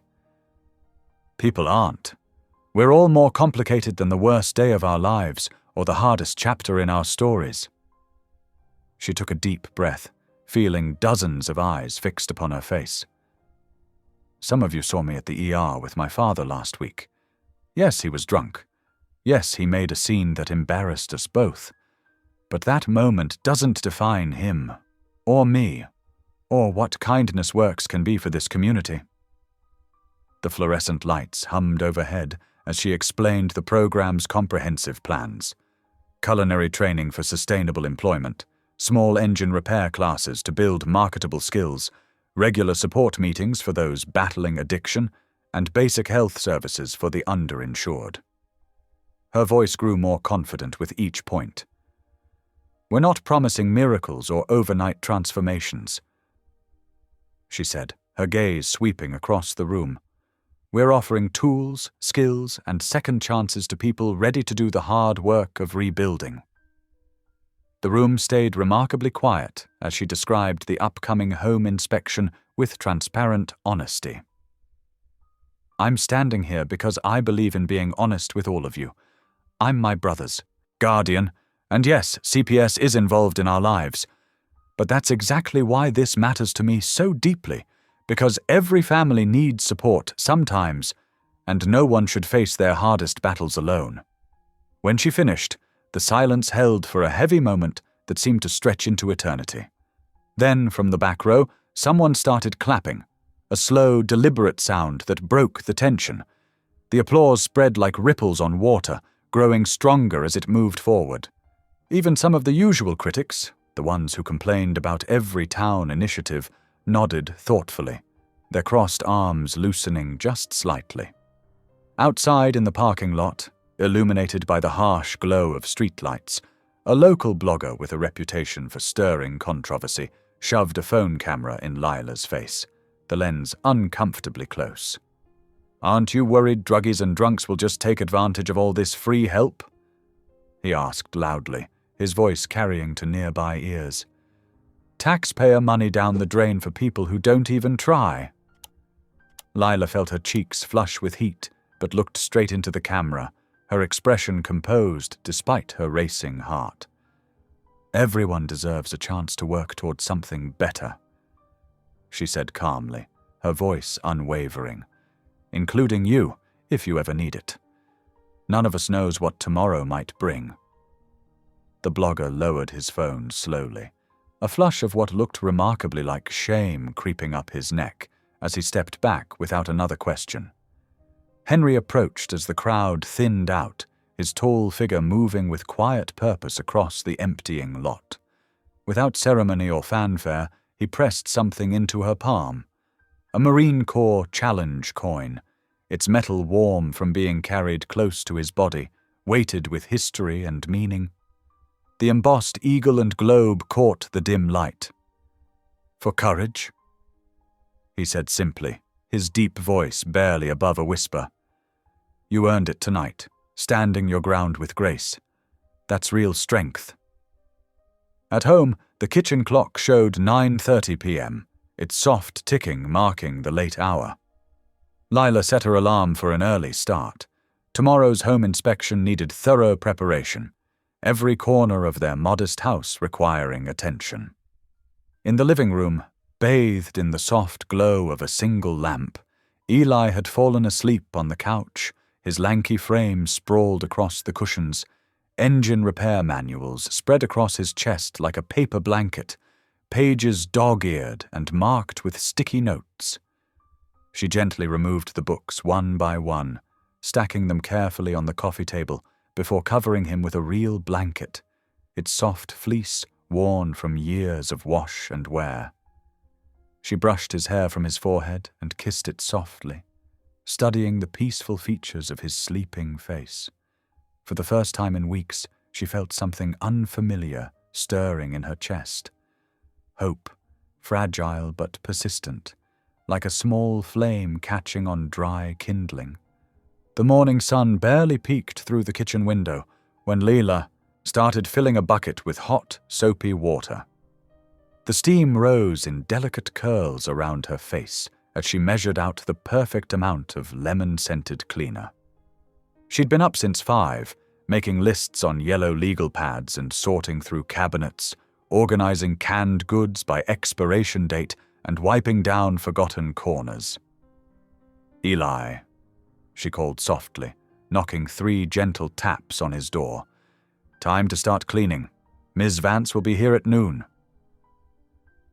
"People aren't. We're all more complicated than the worst day of our lives or the hardest chapter in our stories." She took a deep breath, feeling dozens of eyes fixed upon her face. "Some of you saw me at the ER with my father last week. Yes, he was drunk. Yes, he made a scene that embarrassed us both. But that moment doesn't define him, or me, or what kindness works can be for this community." The fluorescent lights hummed overhead as she explained the program's comprehensive plans. Culinary training for sustainable employment, small engine repair classes to build marketable skills, regular support meetings for those battling addiction, and basic health services for the underinsured. Her voice grew more confident with each point. "We're not promising miracles or overnight transformations," she said, her gaze sweeping across the room. "We're offering tools, skills, and second chances to people ready to do the hard work of rebuilding." The room stayed remarkably quiet as she described the upcoming home inspection with transparent honesty. "I'm standing here because I believe in being honest with all of you. I'm my brother's guardian, and yes, CPS is involved in our lives. But that's exactly why this matters to me so deeply, because every family needs support sometimes, and no one should face their hardest battles alone." When she finished, the silence held for a heavy moment that seemed to stretch into eternity. Then, from the back row, someone started clapping, a slow, deliberate sound that broke the tension. The applause spread like ripples on water, growing stronger as it moved forward. Even some of the usual critics, the ones who complained about every town initiative, nodded thoughtfully, their crossed arms loosening just slightly. Outside in the parking lot, illuminated by the harsh glow of streetlights, a local blogger with a reputation for stirring controversy shoved a phone camera in Lila's face, the lens uncomfortably close. "Aren't you worried druggies and drunks will just take advantage of all this free help?" he asked loudly, his voice carrying to nearby ears. Taxpayer money down the drain for people who don't even try. Lila felt her cheeks flush with heat, but looked straight into the camera, her expression composed despite her racing heart. Everyone deserves a chance to work towards something better, she said calmly, her voice unwavering. Including you, if you ever need it. None of us knows what tomorrow might bring. The blogger lowered his phone slowly, a flush of what looked remarkably like shame creeping up his neck as he stepped back without another question. Henry approached as the crowd thinned out, his tall figure moving with quiet purpose across the emptying lot. Without ceremony or fanfare, he pressed something into her palm. A Marine Corps challenge coin, its metal warm from being carried close to his body, weighted with history and meaning. The embossed eagle and globe caught the dim light. "For courage?" he said simply, his deep voice barely above a whisper. "You earned it tonight, standing your ground with grace. That's real strength." At home, the kitchen clock showed 9:30 p.m., its soft ticking marking the late hour. Lila set her alarm for an early start. Tomorrow's home inspection needed thorough preparation, every corner of their modest house requiring attention. In the living room, bathed in the soft glow of a single lamp, Eli had fallen asleep on the couch, his lanky frame sprawled across the cushions, engine repair manuals spread across his chest like a paper blanket, pages dog-eared and marked with sticky notes. She gently removed the books one by one, stacking them carefully on the coffee table before covering him with a real blanket, its soft fleece worn from years of wash and wear. She brushed his hair from his forehead and kissed it softly, studying the peaceful features of his sleeping face. For the first time in weeks, she felt something unfamiliar stirring in her chest. Hope, fragile but persistent, like a small flame catching on dry kindling. The morning sun barely peeked through the kitchen window when Leela started filling a bucket with hot, soapy water. The steam rose in delicate curls around her face as she measured out the perfect amount of lemon-scented cleaner. She'd been up since 5, making lists on yellow legal pads and sorting through cabinets, organizing canned goods by expiration date and wiping down forgotten corners. "Eli," she called softly, knocking 3 gentle taps on his door. "Time to start cleaning. Ms. Vance will be here at noon."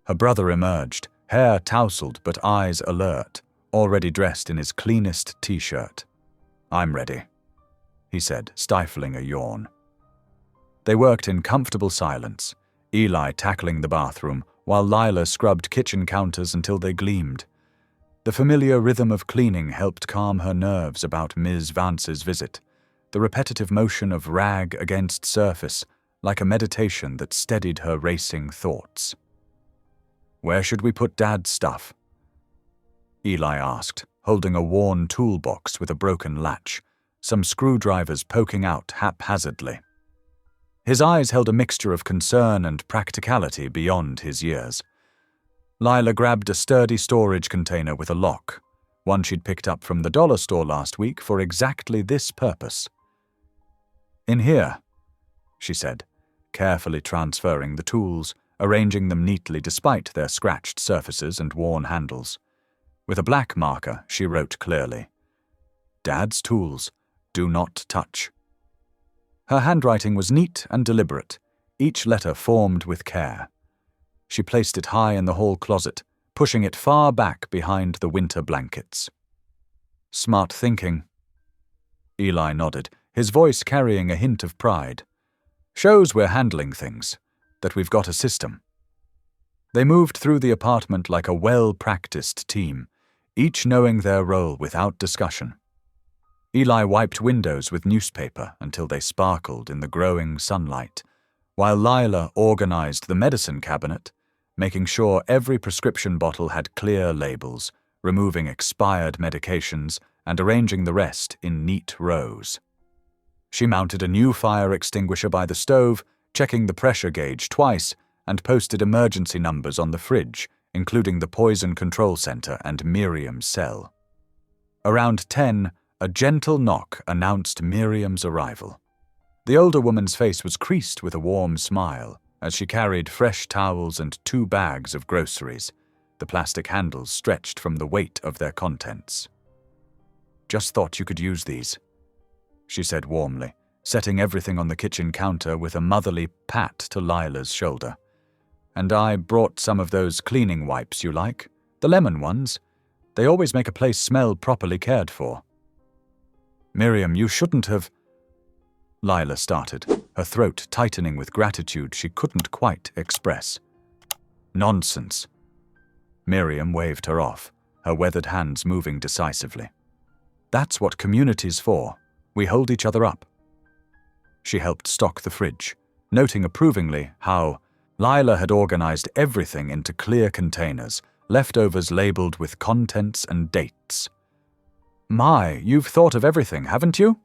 Her brother emerged, hair tousled but eyes alert, already dressed in his cleanest t-shirt. "I'm ready," he said, stifling a yawn. They worked in comfortable silence, Eli tackling the bathroom, while Lila scrubbed kitchen counters until they gleamed. The familiar rhythm of cleaning helped calm her nerves about Ms. Vance's visit, the repetitive motion of rag against surface, like a meditation that steadied her racing thoughts. "Where should we put Dad's stuff?" Eli asked, holding a worn toolbox with a broken latch, some screwdrivers poking out haphazardly. His eyes held a mixture of concern and practicality beyond his years. Lila grabbed a sturdy storage container with a lock, one she'd picked up from the dollar store last week for exactly this purpose. "In here," she said, carefully transferring the tools, arranging them neatly despite their scratched surfaces and worn handles. With a black marker, she wrote clearly, "Dad's tools, do not touch." Her handwriting was neat and deliberate, each letter formed with care. She placed it high in the hall closet, pushing it far back behind the winter blankets. "Smart thinking." Eli nodded, his voice carrying a hint of pride. "Shows we're handling things, that we've got a system." They moved through the apartment like a well-practiced team, each knowing their role without discussion. Eli wiped windows with newspaper until they sparkled in the growing sunlight, while Lila organized the medicine cabinet, making sure every prescription bottle had clear labels, removing expired medications and arranging the rest in neat rows. She mounted a new fire extinguisher by the stove, checking the pressure gauge twice and posted emergency numbers on the fridge, including the poison control center and Miriam's cell. Around 10, a gentle knock announced Miriam's arrival. The older woman's face was creased with a warm smile as she carried fresh towels and 2 bags of groceries, the plastic handles stretched from the weight of their contents. "Just thought you could use these," she said warmly, setting everything on the kitchen counter with a motherly pat to Lila's shoulder. "And I brought some of those cleaning wipes you like, the lemon ones. They always make a place smell properly cared for." "Miriam, you shouldn't have—" Lila started, her throat tightening with gratitude she couldn't quite express. "Nonsense." Miriam waved her off, her weathered hands moving decisively. "That's what community's for. We hold each other up." She helped stock the fridge, noting approvingly how Lila had organized everything into clear containers, leftovers labeled with contents and dates. "My, you've thought of everything, haven't you?"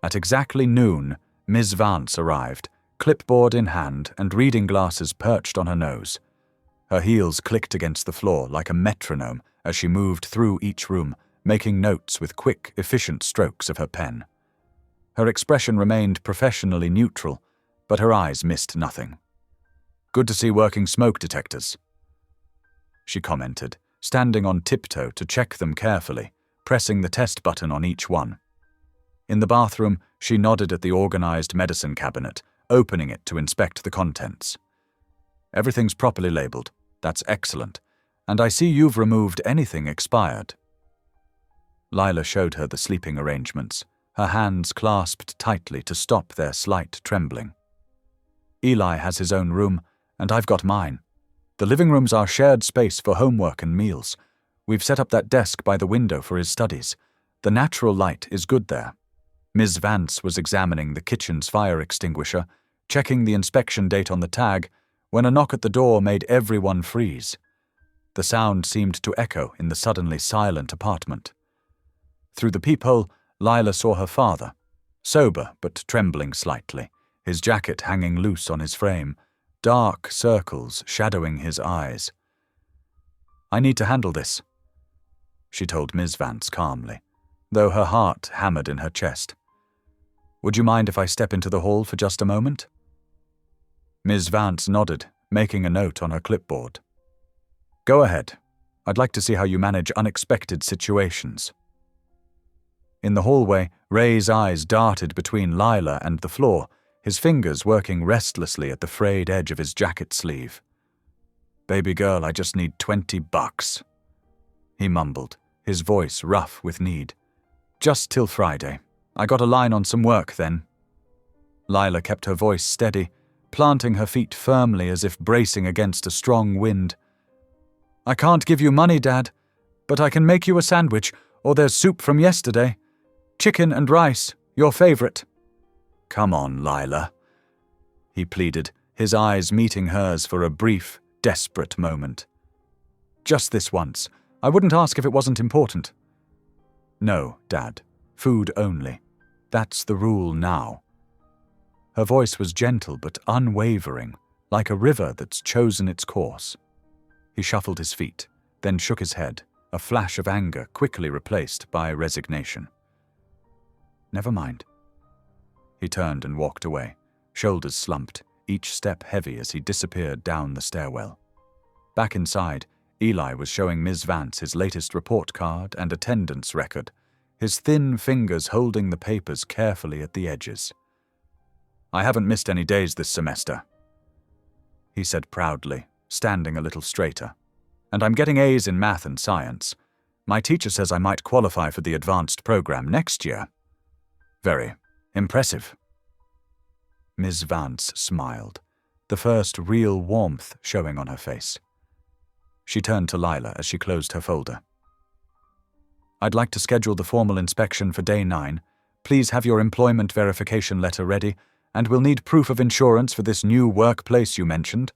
At exactly noon, Ms. Vance arrived, clipboard in hand and reading glasses perched on her nose. Her heels clicked against the floor like a metronome as she moved through each room, making notes with quick, efficient strokes of her pen. Her expression remained professionally neutral, but her eyes missed nothing. "Good to see working smoke detectors," she commented, standing on tiptoe to check them carefully, pressing the test button on each one. In the bathroom, she nodded at the organized medicine cabinet, opening it to inspect the contents. "Everything's properly labeled. That's excellent. And I see you've removed anything expired." Lila showed her the sleeping arrangements, her hands clasped tightly to stop their slight trembling. "Eli has his own room, and I've got mine. The living room's our shared space for homework and meals. We've set up that desk by the window for his studies. The natural light is good there." Ms. Vance was examining the kitchen's fire extinguisher, checking the inspection date on the tag, when a knock at the door made everyone freeze. The sound seemed to echo in the suddenly silent apartment. Through the peephole, Lila saw her father, sober but trembling slightly, his jacket hanging loose on his frame, dark circles shadowing his eyes. "I need to handle this," she told Ms. Vance calmly, though her heart hammered in her chest. "Would you mind if I step into the hall for just a moment?" Ms. Vance nodded, making a note on her clipboard. "Go ahead. I'd like to see how you manage unexpected situations." In the hallway, Ray's eyes darted between Lila and the floor, his fingers working restlessly at the frayed edge of his jacket sleeve. "Baby girl, I just need $20, he mumbled, his voice rough with need. "Just till Friday. I got a line on some work then." Lila kept her voice steady, planting her feet firmly as if bracing against a strong wind. "I can't give you money, Dad, but I can make you a sandwich, or there's soup from yesterday. Chicken and rice, your favorite." "Come on, Lila," he pleaded, his eyes meeting hers for a brief, desperate moment. "Just this once. I wouldn't ask if it wasn't important." "No, Dad. Food only. That's the rule now." Her voice was gentle but unwavering, like a river that's chosen its course. He shuffled his feet, then shook his head, a flash of anger quickly replaced by resignation. "Never mind." He turned and walked away, shoulders slumped, each step heavy as he disappeared down the stairwell. Back inside, Eli was showing Ms. Vance his latest report card and attendance record, his thin fingers holding the papers carefully at the edges. "I haven't missed any days this semester," he said proudly, standing a little straighter. "And I'm getting A's in math and science. My teacher says I might qualify for the advanced program next year. Very impressive." Ms. Vance smiled, the first real warmth showing on her face. She turned to Lila as she closed her folder. "I'd like to schedule the formal inspection for day 9. Please have your employment verification letter ready, and we'll need proof of insurance for this new workplace you mentioned.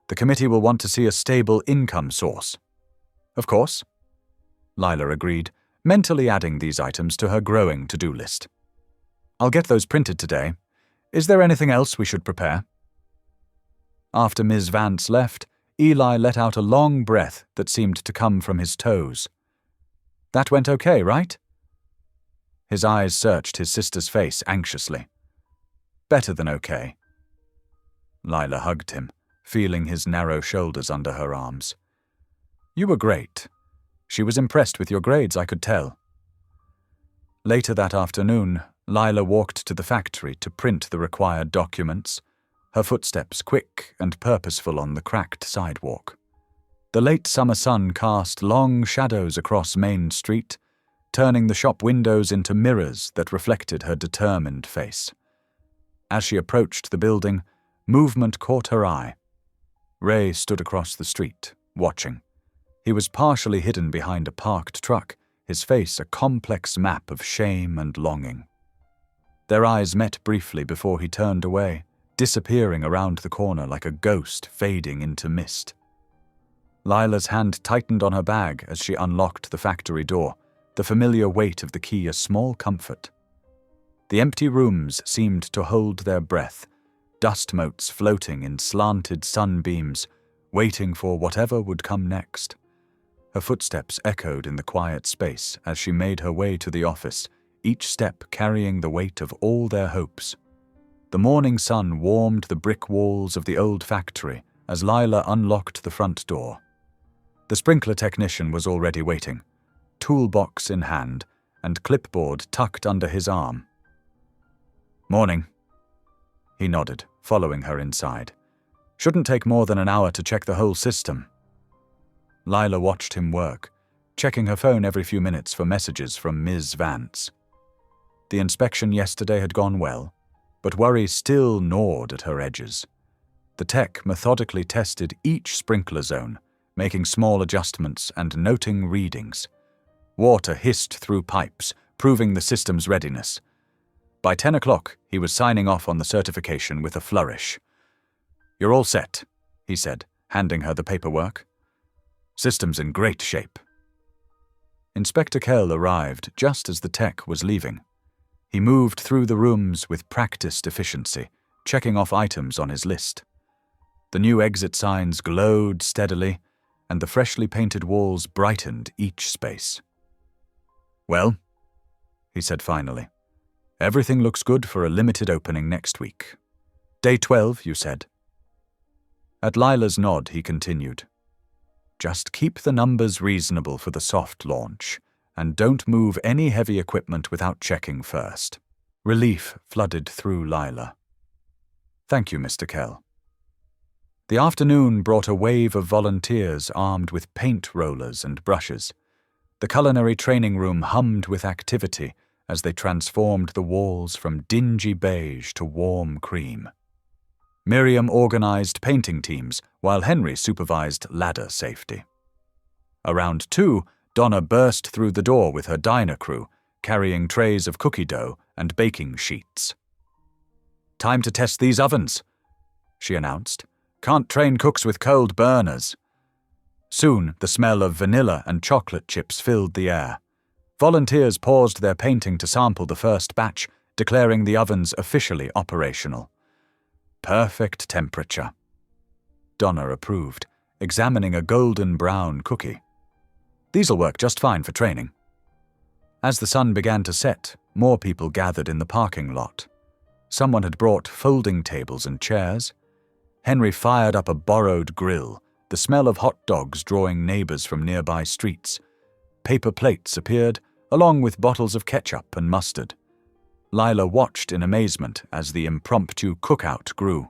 The committee will want to see a stable income source." "Of course," Lila agreed, mentally adding these items to her growing to-do list. "I'll get those printed today. Is there anything else we should prepare?" After Ms. Vance left, Eli let out a long breath that seemed to come from his toes. "That went okay, right?" His eyes searched his sister's face anxiously. "Better than okay." Lila hugged him, feeling his narrow shoulders under her arms. "You were great. She was impressed with your grades, I could tell." Later that afternoon, Lila walked to the factory to print the required documents, her footsteps quick and purposeful on the cracked sidewalk. The late summer sun cast long shadows across Main Street, turning the shop windows into mirrors that reflected her determined face. As she approached the building, movement caught her eye. Ray stood across the street, watching. He was partially hidden behind a parked truck, his face a complex map of shame and longing. Their eyes met briefly before he turned away, disappearing around the corner like a ghost fading into mist. Lila's hand tightened on her bag as she unlocked the factory door, the familiar weight of the key a small comfort. The empty rooms seemed to hold their breath, dust motes floating in slanted sunbeams, waiting for whatever would come next. Her footsteps echoed in the quiet space as she made her way to the office, each step carrying the weight of all their hopes. The morning sun warmed the brick walls of the old factory as Lila unlocked the front door. The sprinkler technician was already waiting, toolbox in hand and clipboard tucked under his arm. "Morning." He nodded, following her inside. "Shouldn't take more than an hour to check the whole system." Lila watched him work, checking her phone every few minutes for messages from Ms. Vance. The inspection yesterday had gone well, but worry still gnawed at her edges. The tech methodically tested each sprinkler zone, making small adjustments and noting readings. Water hissed through pipes, proving the system's readiness. By 10 o'clock, he was signing off on the certification with a flourish. "You're all set," he said, handing her the paperwork. "System's in great shape." Inspector Kell arrived just as the tech was leaving. He moved through the rooms with practiced efficiency, checking off items on his list. The new exit signs glowed steadily, and the freshly painted walls brightened each space. "Well," he said finally, "everything looks good for a limited opening next week. Day 12, you said." At Lila's nod, he continued, "Just keep the numbers reasonable for the soft launch, and don't move any heavy equipment without checking first." Relief flooded through Lila. "Thank you, Mr. Kell." The afternoon brought a wave of volunteers armed with paint rollers and brushes. The culinary training room hummed with activity as they transformed the walls from dingy beige to warm cream. Miriam organized painting teams, while Henry supervised ladder safety. Around 2, Donna burst through the door with her diner crew, carrying trays of cookie dough and baking sheets. "Time to test these ovens," she announced. "Can't train cooks with cold burners." Soon, the smell of vanilla and chocolate chips filled the air. Volunteers paused their painting to sample the first batch, declaring the ovens officially operational. "Perfect temperature," Donna approved, examining a golden brown cookie. "These'll work just fine for training." As the sun began to set, more people gathered in the parking lot. Someone had brought folding tables and chairs. Henry fired up a borrowed grill, the smell of hot dogs drawing neighbors from nearby streets. Paper plates appeared, along with bottles of ketchup and mustard. Lila watched in amazement as the impromptu cookout grew.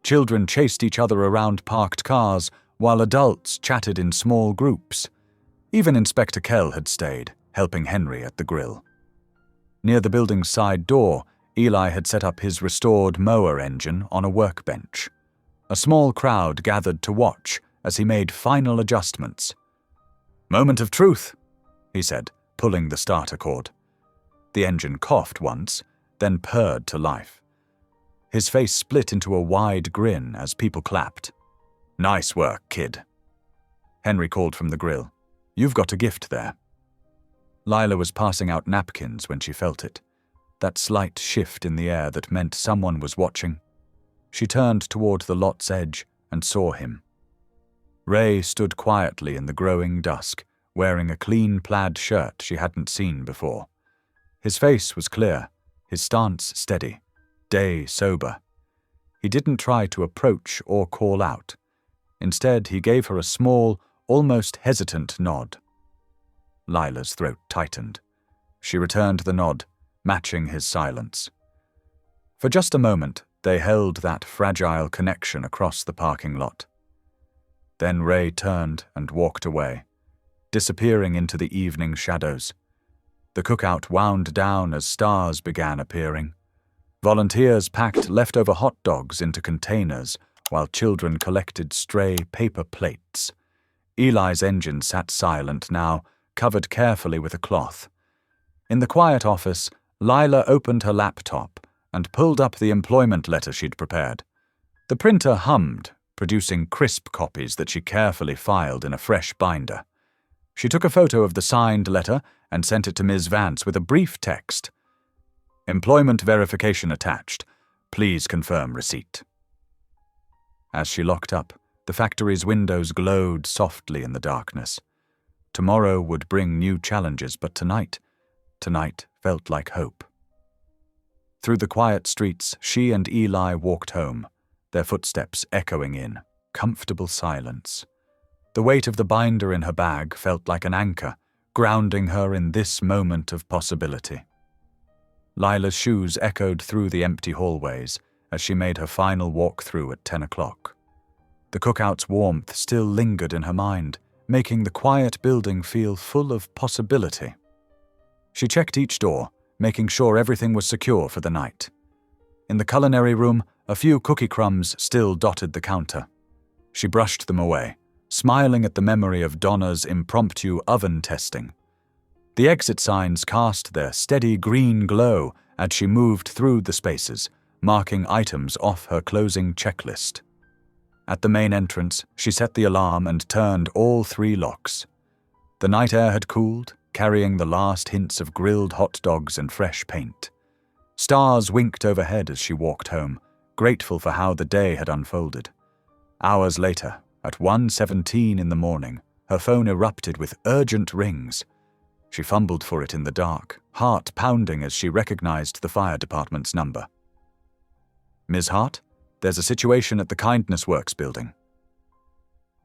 Children chased each other around parked cars, while adults chatted in small groups. Even Inspector Kell had stayed, helping Henry at the grill. Near the building's side door, Eli had set up his restored mower engine on a workbench. A small crowd gathered to watch as he made final adjustments. "Moment of truth," he said, pulling the starter cord. The engine coughed once, then purred to life. His face split into a wide grin as people clapped. "Nice work, kid." Henry called from the grill. "You've got a gift there." Lila was passing out napkins when she felt it, that slight shift in the air that meant someone was watching. She turned toward the lot's edge and saw him. Ray stood quietly in the growing dusk, wearing a clean plaid shirt she hadn't seen before. His face was clear, his stance steady, Day sober. He didn't try to approach or call out. Instead, he gave her a small, almost hesitant nod. Lila's throat tightened. She returned the nod, matching his silence. For just a moment, they held that fragile connection across the parking lot. Then Ray turned and walked away, disappearing into the evening shadows. The cookout wound down as stars began appearing. Volunteers packed leftover hot dogs into containers while children collected stray paper plates. Eli's engine sat silent now, covered carefully with a cloth. In the quiet office, Lila opened her laptop and pulled up the employment letter she'd prepared. The printer hummed, producing crisp copies that she carefully filed in a fresh binder. She took a photo of the signed letter and sent it to Ms. Vance with a brief text. "Employment verification attached. Please confirm receipt." As she locked up, the factory's windows glowed softly in the darkness. Tomorrow would bring new challenges, but tonight felt like hope. Through the quiet streets, she and Eli walked home, their footsteps echoing in comfortable silence. The weight of the binder in her bag felt like an anchor, grounding her in this moment of possibility. Lila's shoes echoed through the empty hallways as she made her final walk through at 10 o'clock. The cookout's warmth still lingered in her mind, making the quiet building feel full of possibility. She checked each door, making sure everything was secure for the night. In the culinary room, a few cookie crumbs still dotted the counter. She brushed them away, smiling at the memory of Donna's impromptu oven testing. The exit signs cast their steady green glow as she moved through the spaces, marking items off her closing checklist. At the main entrance, she set the alarm and turned all 3 locks. The night air had cooled, carrying the last hints of grilled hot dogs and fresh paint. Stars winked overhead as she walked home, grateful for how the day had unfolded. Hours later, at 1:17 in the morning, her phone erupted with urgent rings. She fumbled for it in the dark, heart pounding as she recognized the fire department's number. "Ms. Hart, there's a situation at the Kindness Works building."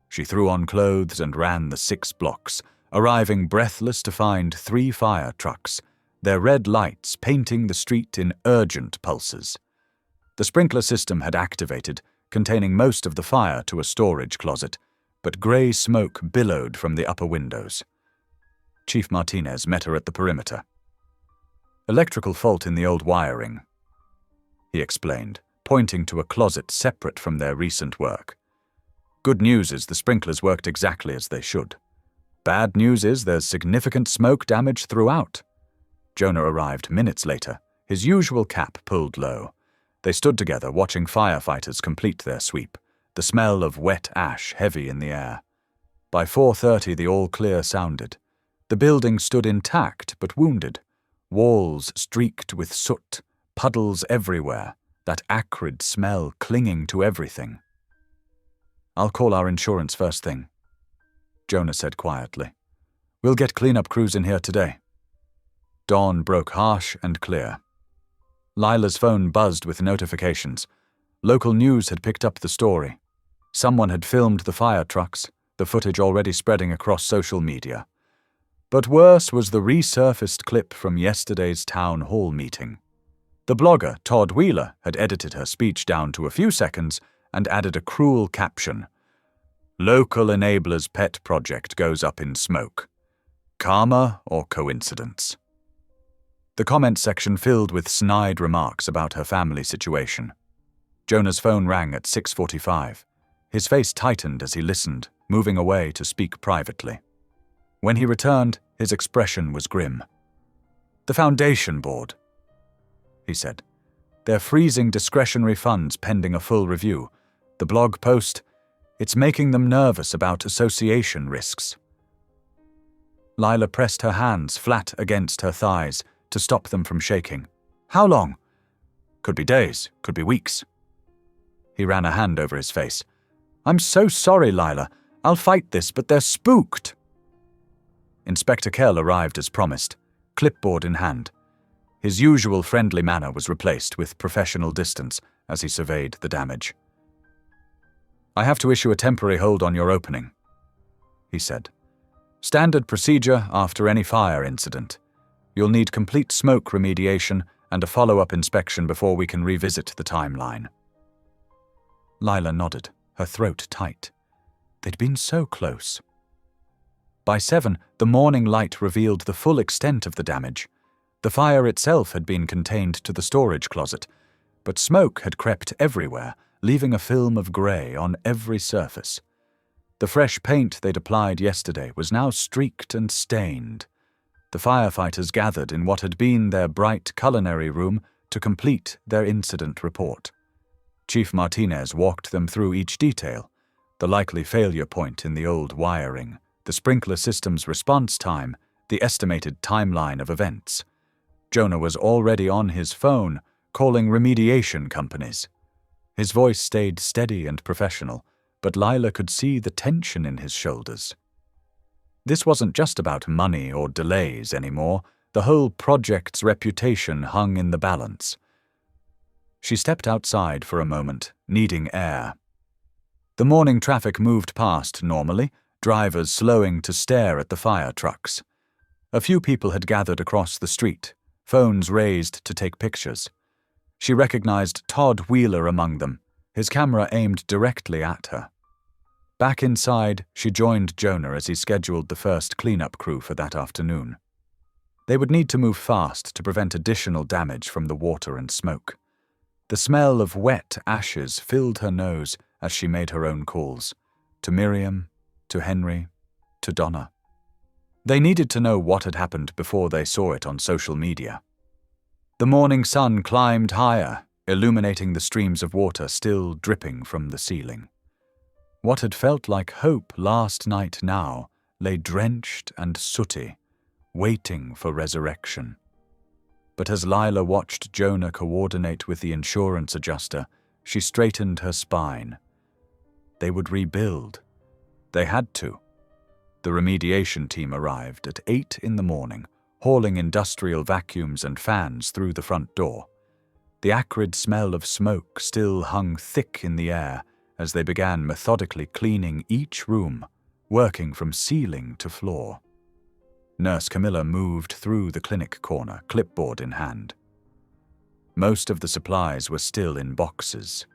She threw on clothes and ran the 6 blocks, arriving breathless to find 3 fire trucks, their red lights painting the street in urgent pulses. The sprinkler system had activated, containing most of the fire to a storage closet, but grey smoke billowed from the upper windows. Chief Martinez met her at the perimeter. "Electrical fault in the old wiring," he explained, pointing to a closet separate from their recent work. "Good news is the sprinklers worked exactly as they should. Bad news is there's significant smoke damage throughout." Jonah arrived minutes later, his usual cap pulled low. They stood together watching firefighters complete their sweep, the smell of wet ash heavy in the air. By 4:30 the all-clear sounded. The building stood intact but wounded, walls streaked with soot, puddles everywhere, that acrid smell clinging to everything. "I'll call our insurance first thing," Jonah said quietly. "We'll get cleanup crews in here today." Dawn broke harsh and clear. Lila's phone buzzed with notifications. Local news had picked up the story. Someone had filmed the fire trucks, the footage already spreading across social media. But worse was the resurfaced clip from yesterday's town hall meeting. The blogger, Todd Wheeler, had edited her speech down to a few seconds and added a cruel caption. "Local enabler's pet project goes up in smoke. Karma or coincidence?" The comment section filled with snide remarks about her family situation. Jonah's phone rang at 6:45. His face tightened as he listened, moving away to speak privately. When he returned, his expression was grim. "The Foundation Board," he said. "They're freezing discretionary funds pending a full review. The blog post, it's making them nervous about association risks." Lila pressed her hands flat against her thighs to stop them from shaking. "How long?" "Could be days, could be weeks." He ran a hand over his face. "I'm so sorry, Lila. I'll fight this, but they're spooked." Inspector Kell arrived as promised, clipboard in hand. His usual friendly manner was replaced with professional distance as he surveyed the damage. "I have to issue a temporary hold on your opening," he said. "Standard procedure after any fire incident. You'll need complete smoke remediation and a follow-up inspection before we can revisit the timeline." Lila nodded, her throat tight. They'd been so close. By 7, the morning light revealed the full extent of the damage. The fire itself had been contained to the storage closet, but smoke had crept everywhere, leaving a film of grey on every surface. The fresh paint they'd applied yesterday was now streaked and stained. The firefighters gathered in what had been their bright culinary room to complete their incident report. Chief Martinez walked them through each detail: the likely failure point in the old wiring, the sprinkler system's response time, the estimated timeline of events. Jonah was already on his phone, calling remediation companies. His voice stayed steady and professional, but Lila could see the tension in his shoulders. This wasn't just about money or delays anymore. The whole project's reputation hung in the balance. She stepped outside for a moment, needing air. The morning traffic moved past normally, drivers slowing to stare at the fire trucks. A few people had gathered across the street, phones raised to take pictures. She recognized Todd Wheeler among them, his camera aimed directly at her. Back inside, she joined Jonah as he scheduled the first cleanup crew for that afternoon. They would need to move fast to prevent additional damage from the water and smoke. The smell of wet ashes filled her nose as she made her own calls, to Miriam, to Henry, to Donna. They needed to know what had happened before they saw it on social media. The morning sun climbed higher, illuminating the streams of water still dripping from the ceiling. What had felt like hope last night now lay drenched and sooty, waiting for resurrection. But as Lila watched Jonah coordinate with the insurance adjuster, she straightened her spine. They would rebuild. They had to. The remediation team arrived at 8 in the morning, hauling industrial vacuums and fans through the front door. The acrid smell of smoke still hung thick in the air as they began methodically cleaning each room, working from ceiling to floor. Nurse Camilla moved through the clinic corner, clipboard in hand. Most of the supplies were still in boxes,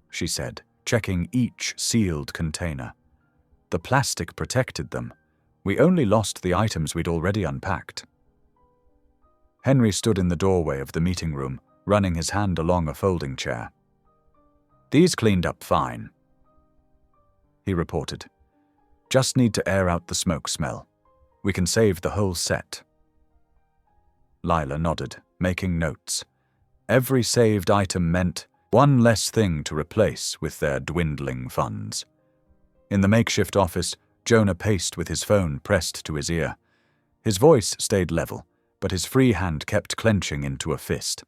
she said, checking each sealed container. The plastic protected them. We only lost the items we'd already unpacked. Henry stood in the doorway of the meeting room, running his hand along a folding chair. "These cleaned up fine," he reported. "Just need to air out the smoke smell. We can save the whole set." Lila nodded, making notes. Every saved item meant one less thing to replace with their dwindling funds. In the makeshift office, Jonah paced with his phone pressed to his ear. His voice stayed level, but his free hand kept clenching into a fist.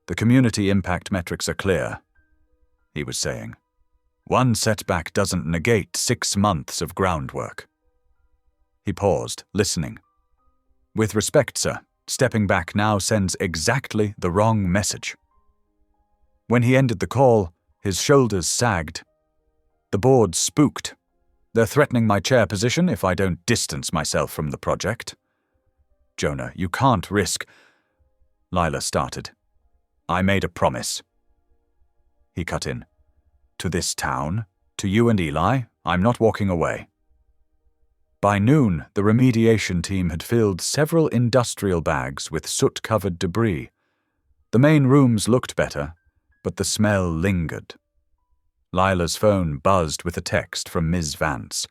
"The community impact metrics are clear," he was saying. "One setback doesn't negate 6 months of groundwork." He paused, listening. "With respect, sir, stepping back now sends exactly the wrong message." When he ended the call, his shoulders sagged. "The board's spooked. They're threatening my chair position if I don't distance myself from the project." "Jonah, you can't risk—" Lila started. "I made a promise." He cut in. "To this town, to you and Eli, I'm not walking away." By noon, the remediation team had filled several industrial bags with soot-covered debris. The main rooms looked better, but the smell lingered. Lila's phone buzzed with a text from Ms. Vance.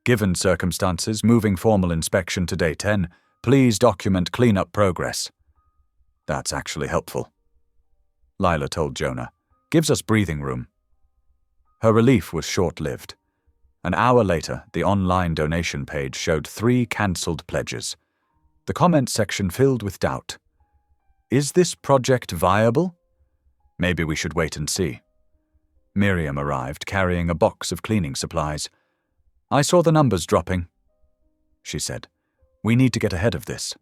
"Given circumstances, moving formal inspection to day 10, please document cleanup progress." "That's actually helpful," Lila told Jonah. "Gives us breathing room." Her relief was short-lived. An hour later, the online donation page showed 3 cancelled pledges. The comment section filled with doubt. Is this project viable? Maybe we should wait and see. Miriam arrived, carrying a box of cleaning supplies. I saw the numbers dropping, she said. We need to get ahead of this.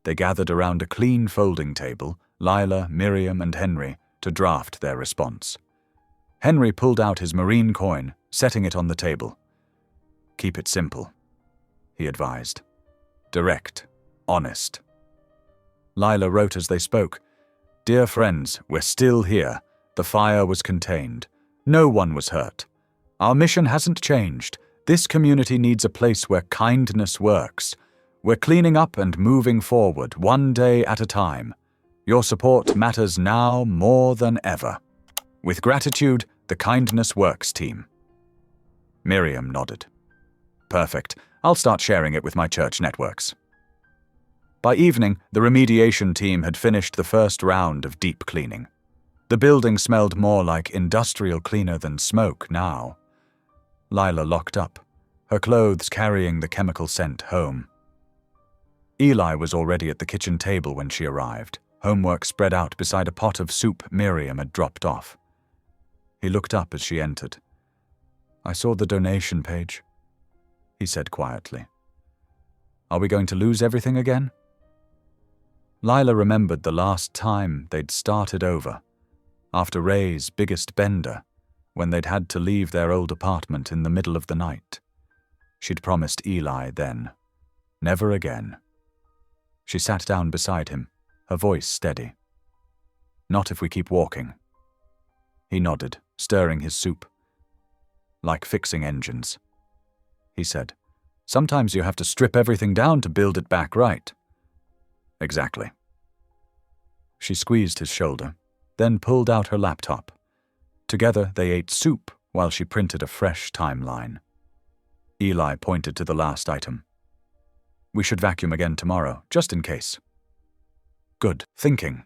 They gathered around a clean folding table, Lila, Miriam, and Henry, to draft their response. Henry pulled out his marine coin, setting it on the table. Keep it simple, he advised. Direct, honest. Lila wrote as they spoke. Dear friends, we're still here. The fire was contained. No one was hurt. Our mission hasn't changed. This community needs a place where kindness works. We're cleaning up and moving forward, one day at a time. Your support matters now more than ever. With gratitude, the Kindness Works team. Miriam nodded. Perfect. I'll start sharing it with my church networks. By evening, the remediation team had finished the first round of deep cleaning. The building smelled more like industrial cleaner than smoke now. Lila locked up, her clothes carrying the chemical scent home. Eli was already at the kitchen table when she arrived, homework spread out beside a pot of soup Miriam had dropped off. He looked up as she entered. I saw the donation page, he said quietly. Are we going to lose everything again? Lila remembered the last time they'd started over, after Ray's biggest bender, when they'd had to leave their old apartment in the middle of the night. She'd promised Eli then, never again. She sat down beside him, her voice steady. Not if we keep walking. He nodded, stirring his soup. Like fixing engines, he said. Sometimes you have to strip everything down to build it back right. Exactly. She squeezed his shoulder, then pulled out her laptop. Together they ate soup while she printed a fresh timeline. Eli pointed to the last item. We should vacuum again tomorrow, just in case. Good thinking.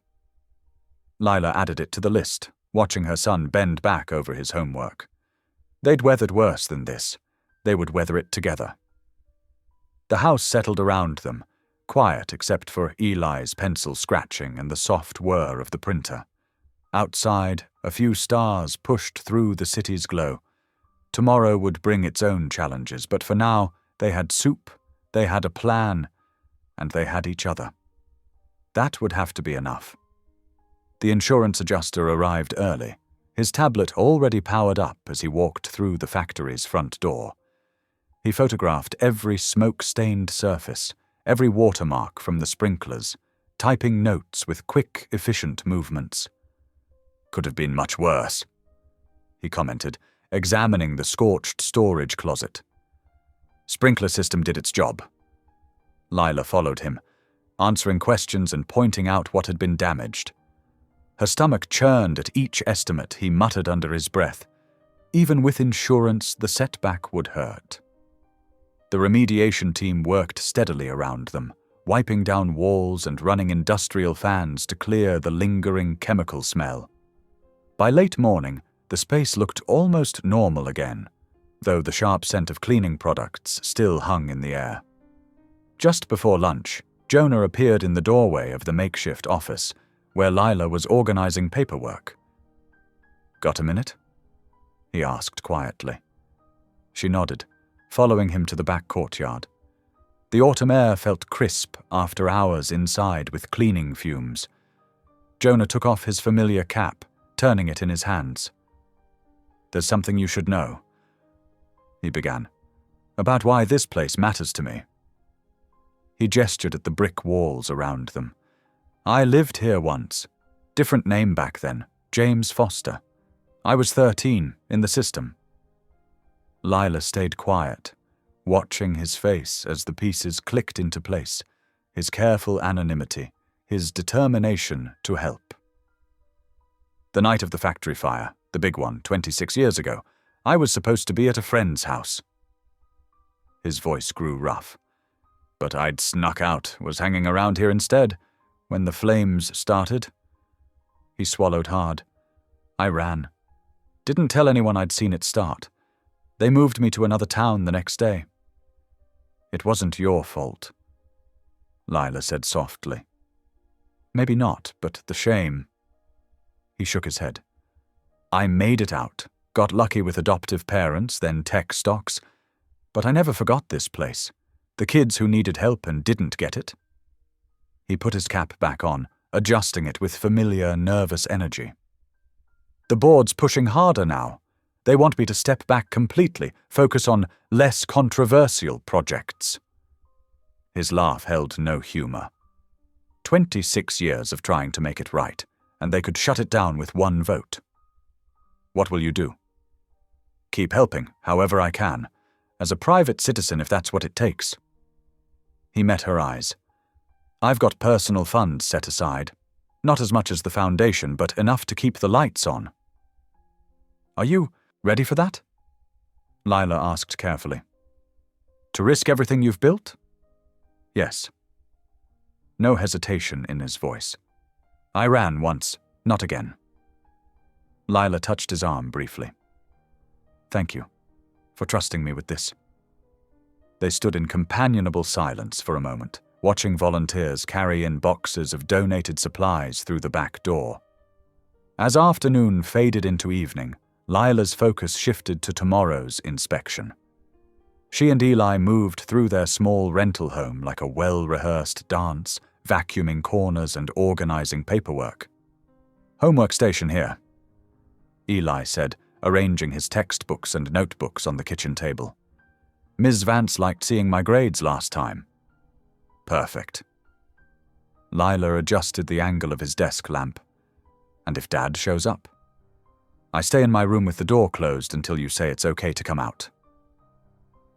Lila added it to the list, watching her son bend back over his homework. They'd weathered worse than this. They would weather it together. The house settled around them, quiet except for Eli's pencil scratching and the soft whir of the printer. Outside, a few stars pushed through the city's glow. Tomorrow would bring its own challenges, but for now, they had soup, they had a plan, and they had each other. That would have to be enough. The insurance adjuster arrived early, his tablet already powered up as he walked through the factory's front door. He photographed every smoke-stained surface, every watermark from the sprinklers, typing notes with quick, efficient movements. Could have been much worse, he commented, examining the scorched storage closet. Sprinkler system did its job. Lila followed him, answering questions and pointing out what had been damaged. Her stomach churned at each estimate he muttered under his breath. Even with insurance, the setback would hurt. The remediation team worked steadily around them, wiping down walls and running industrial fans to clear the lingering chemical smell. By late morning, the space looked almost normal again, though the sharp scent of cleaning products still hung in the air. Just before lunch, Jonah appeared in the doorway of the makeshift office, where Lila was organizing paperwork. Got a minute? He asked quietly. She nodded, following him to the back courtyard. The autumn air felt crisp after hours inside with cleaning fumes. Jonah took off his familiar cap, turning it in his hands. There's something you should know, he began, about why this place matters to me. He gestured at the brick walls around them. I lived here once. Different name back then, James Foster. I was 13, in the system. Lila stayed quiet, watching his face as the pieces clicked into place, his careful anonymity, his determination to help. The night of the factory fire, the big one, 26 years ago, I was supposed to be at a friend's house. His voice grew rough. But I'd snuck out, was hanging around here instead, when the flames started. He swallowed hard. I ran. Didn't tell anyone I'd seen it start. They moved me to another town the next day. It wasn't your fault, Lila said softly. Maybe not, but the shame. He shook his head. I made it out, got lucky with adoptive parents, then tech stocks, but I never forgot this place. The kids who needed help and didn't get it. He put his cap back on, adjusting it with familiar, nervous energy. The board's pushing harder now. They want me to step back completely, focus on less controversial projects. His laugh held no humor. 26 years of trying to make it right, and they could shut it down with one vote. What will you do? Keep helping, however I can, as a private citizen if that's what it takes. He met her eyes. I've got personal funds set aside. Not as much as the foundation, but enough to keep the lights on. Are you ready for that? Lila asked carefully. To risk everything you've built? Yes. No hesitation in his voice. I ran once, not again. Lila touched his arm briefly. Thank you for trusting me with this. They stood in companionable silence for a moment, watching volunteers carry in boxes of donated supplies through the back door. As afternoon faded into evening, Lila's focus shifted to tomorrow's inspection. She and Eli moved through their small rental home like a well-rehearsed dance, vacuuming corners and organizing paperwork. Homework station here, Eli said, arranging his textbooks and notebooks on the kitchen table. Ms. Vance liked seeing my grades last time. Perfect. Lila adjusted the angle of his desk lamp. And if Dad shows up? I stay in my room with the door closed until you say it's okay to come out.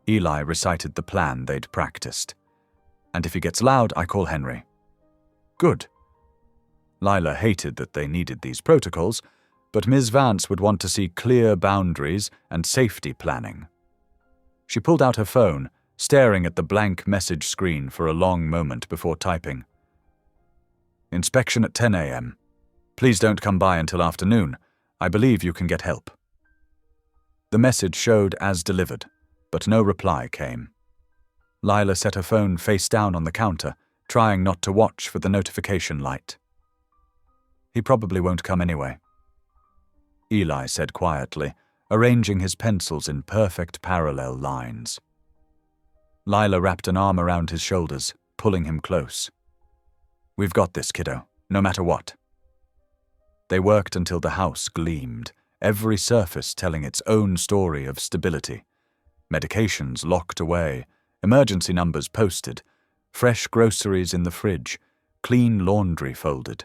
Eli recited the plan they'd practiced. And if he gets loud, I call Henry. Good. Lila hated that they needed these protocols, but Ms. Vance would want to see clear boundaries and safety planning. She pulled out her phone, staring at the blank message screen for a long moment before typing. Inspection at 10 a.m. Please don't come by until afternoon. I believe you can get help. The message showed as delivered, but no reply came. Lila set her phone face down on the counter, trying not to watch for the notification light. He probably won't come anyway, Eli said quietly, arranging his pencils in perfect parallel lines. Lila wrapped an arm around his shoulders, pulling him close. We've got this, kiddo, no matter what. They worked until the house gleamed, every surface telling its own story of stability. Medications locked away, emergency numbers posted, fresh groceries in the fridge, clean laundry folded.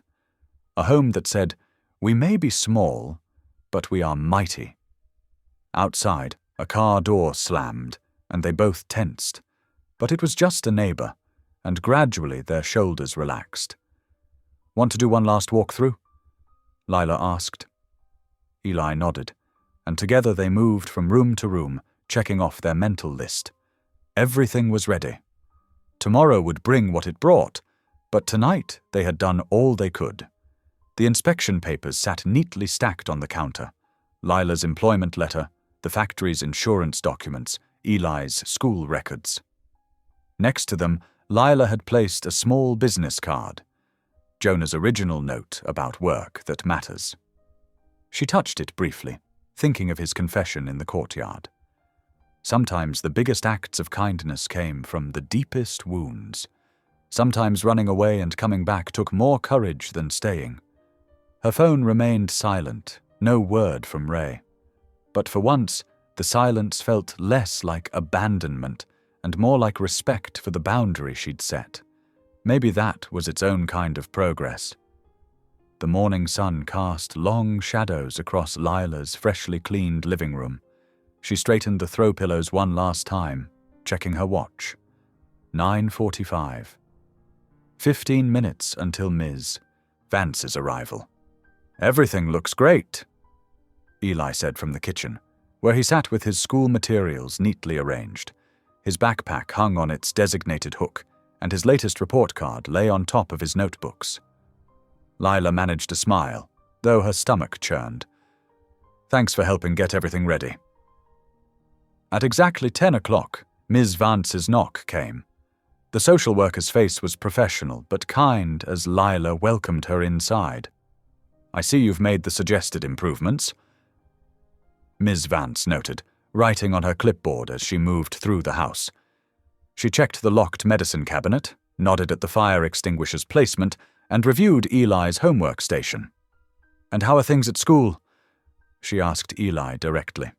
A home that said, we may be small, but we are mighty. Outside, a car door slammed, and they both tensed. But it was just a neighbor, and gradually their shoulders relaxed. Want to do one last walk through? Lila asked. Eli nodded, and together they moved from room to room, checking off their mental list. Everything was ready. Tomorrow would bring what it brought, but tonight they had done all they could. The inspection papers sat neatly stacked on the counter. Lila's employment letter, the factory's insurance documents, Eli's school records. Next to them, Lila had placed a small business card. Jonah's original note about work that matters. She touched it briefly, thinking of his confession in the courtyard. Sometimes the biggest acts of kindness came from the deepest wounds. Sometimes running away and coming back took more courage than staying. Her phone remained silent, no word from Ray. But for once, the silence felt less like abandonment and more like respect for the boundary she'd set. Maybe that was its own kind of progress. The morning sun cast long shadows across Lila's freshly cleaned living room. She straightened the throw pillows one last time, checking her watch. 9:45. 15 minutes until Ms. Vance's arrival. Everything looks great, Eli said from the kitchen, where he sat with his school materials neatly arranged. His backpack hung on its designated hook, and his latest report card lay on top of his notebooks. Lila managed to smile, though her stomach churned. Thanks for helping get everything ready. At exactly 10 o'clock, Ms. Vance's knock came. The social worker's face was professional but kind as Lila welcomed her inside. I see you've made the suggested improvements," Ms. Vance noted, writing on her clipboard as she moved through the house. She checked the locked medicine cabinet, nodded at the fire extinguisher's placement, and reviewed Eli's homework station. "And how are things at school?" she asked Eli directly.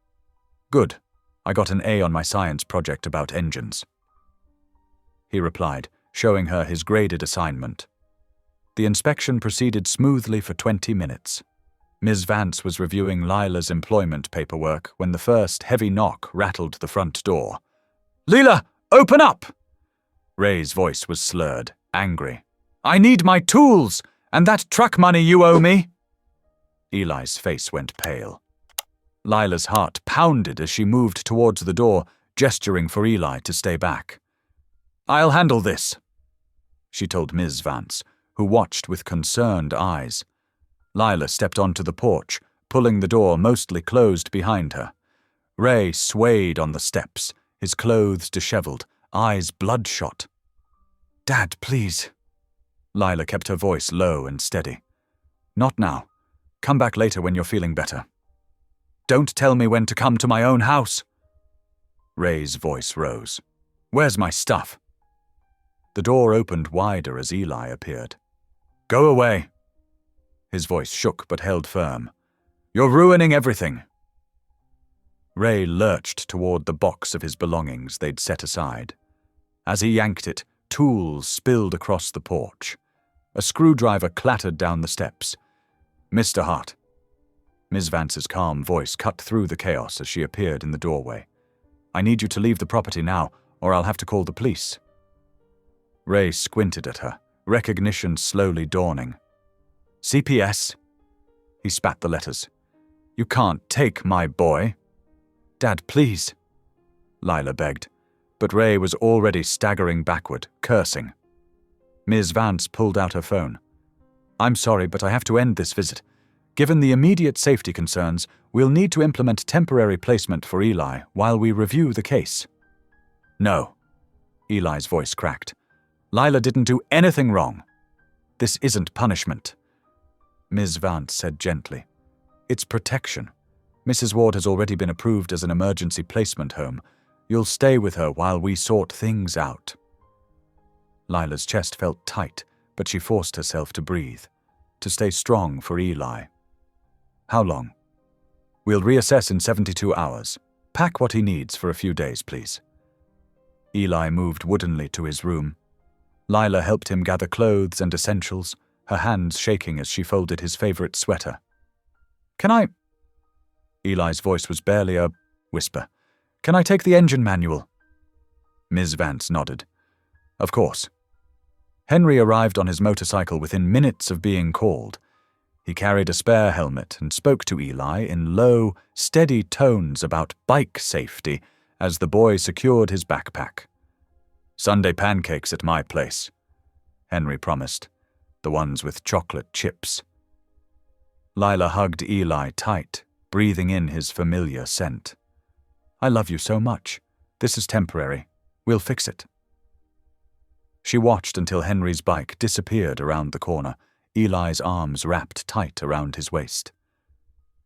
"Good. I got an A on my science project about engines," he replied, showing her his graded assignment. The inspection proceeded smoothly for 20 minutes. Ms. Vance was reviewing Lila's employment paperwork when the first heavy knock rattled the front door. "Lila, open up!" Ray's voice was slurred, angry. "I need my tools, and that truck money you owe me." Eli's face went pale. Lila's heart pounded as she moved towards the door, gesturing for Eli to stay back. "I'll handle this," she told Ms. Vance, who watched with concerned eyes. Lila stepped onto the porch, pulling the door mostly closed behind her. Ray swayed on the steps, his clothes disheveled, eyes bloodshot. "Dad, please." Lila kept her voice low and steady. "Not now. Come back later when you're feeling better." "Don't tell me when to come to my own house." Ray's voice rose. "Where's my stuff?" The door opened wider as Eli appeared. "Go away." His voice shook but held firm. "You're ruining everything." Ray lurched toward the box of his belongings they'd set aside. As he yanked it, tools spilled across the porch. A screwdriver clattered down the steps. "Mr. Hart." Ms. Vance's calm voice cut through the chaos as she appeared in the doorway. "I need you to leave the property now, or I'll have to call the police." Ray squinted at her, recognition slowly dawning. "CPS?" He spat the letters. "You can't take my boy." "Dad, please," Lila begged, but Ray was already staggering backward, cursing. Ms. Vance pulled out her phone. "I'm sorry, but I have to end this visit. Given the immediate safety concerns, we'll need to implement temporary placement for Eli while we review the case." "No." Eli's voice cracked. "Lila didn't do anything wrong. This isn't punishment." Ms. Vance said gently. "It's protection. Mrs. Ward has already been approved as an emergency placement home. You'll stay with her while we sort things out." Lila's chest felt tight, but she forced herself to breathe, to stay strong for Eli. "How long?" "We'll reassess in 72 hours. Pack what he needs for a few days, please." Eli moved woodenly to his room. Lila helped him gather clothes and essentials, her hands shaking as she folded his favorite sweater. "Can I—" Eli's voice was barely a whisper. "Can I take the engine manual?" Ms. Vance nodded. "Of course." Henry arrived on his motorcycle within minutes of being called. He carried a spare helmet and spoke to Eli in low, steady tones about bike safety as the boy secured his backpack. "Sunday pancakes at my place," Henry promised, the ones with chocolate chips. Lila hugged Eli tight, breathing in his familiar scent. "I love you so much. This is temporary. We'll fix it." She watched until Henry's bike disappeared around the corner, Eli's arms wrapped tight around his waist.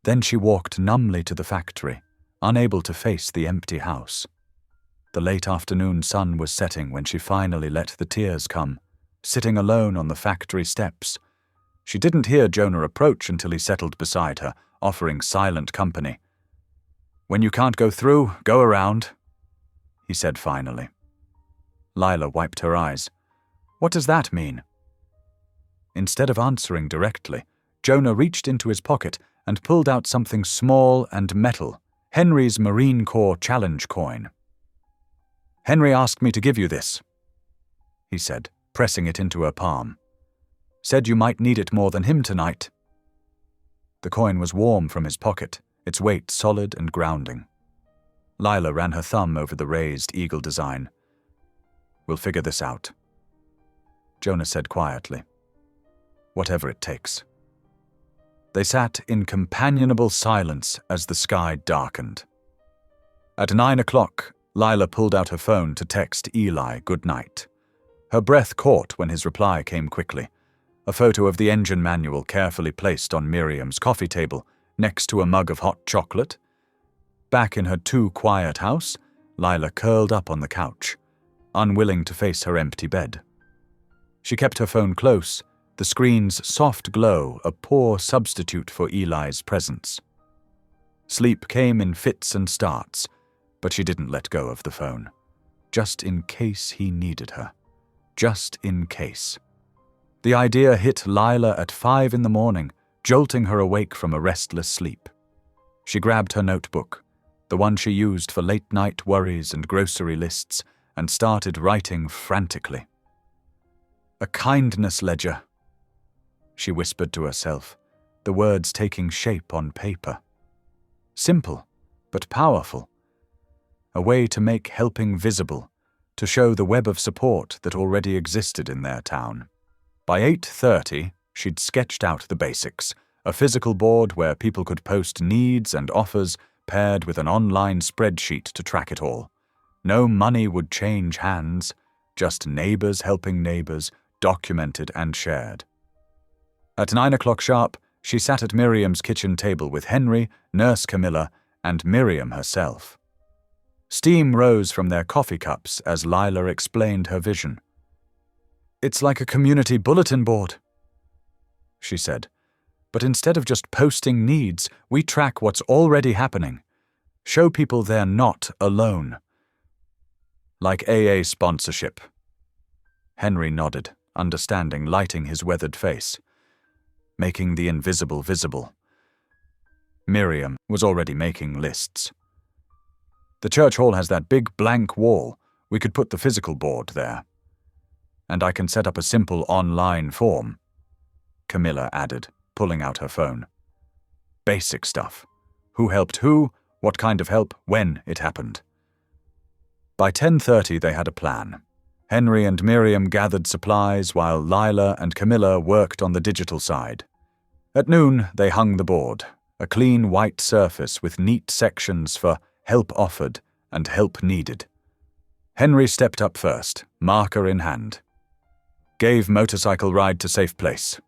Then she walked numbly to the factory, unable to face the empty house. The late afternoon sun was setting when she finally let the tears come, sitting alone on the factory steps. She didn't hear Jonah approach until he settled beside her, offering silent company. "When you can't go through, go around," he said finally. Lila wiped her eyes. "What does that mean?" Instead of answering directly, Jonah reached into his pocket and pulled out something small and metal, Henry's Marine Corps Challenge coin. "Henry asked me to give you this," he said, pressing it into her palm. "Said you might need it more than him tonight." The coin was warm from his pocket, its weight solid and grounding. Lila ran her thumb over the raised eagle design. "We'll figure this out," Jonah said quietly. "Whatever it takes." They sat in companionable silence as the sky darkened. At 9 o'clock, Lila pulled out her phone to text Eli good night. Her breath caught when his reply came quickly. a photo of the engine manual carefully placed on Miriam's coffee table next to a mug of hot chocolate. Back in her too-quiet house, Lila curled up on the couch, unwilling to face her empty bed. She kept her phone close, the screen's soft glow a poor substitute for Eli's presence. Sleep came in fits and starts, but she didn't let go of the phone. Just in case he needed her. Just in case. The idea hit Lila at 5 a.m, jolting her awake from a restless sleep. She grabbed her notebook, the one she used for late-night worries and grocery lists, and started writing frantically. A kindness ledger, she whispered to herself, the words taking shape on paper. Simple, but powerful. A way to make helping visible, to show the web of support that already existed in their town. By 8:30, she'd sketched out the basics, a physical board where people could post needs and offers paired with an online spreadsheet to track it all. No money would change hands, just neighbors helping neighbors, documented and shared. At 9 o'clock sharp, she sat at Miriam's kitchen table with Henry, Nurse Camilla, and Miriam herself. Steam rose from their coffee cups as Lila explained her vision. "It's like a community bulletin board," she said. "But instead of just posting needs, we track what's already happening. Show people they're not alone." "Like AA sponsorship." Henry nodded, understanding, lighting his weathered face. "Making the invisible visible." Miriam was already making lists. "The church hall has that big blank wall. We could put the physical board there. And I can set up a simple online form," Camilla added, pulling out her phone. "Basic stuff. Who helped who, what kind of help, when it happened." By 10:30 they had a plan. Henry and Miriam gathered supplies while Lila and Camilla worked on the digital side. At noon they hung the board, a clean white surface with neat sections for help offered and help needed. Henry stepped up first, marker in hand. "Gave motorcycle ride to safe place."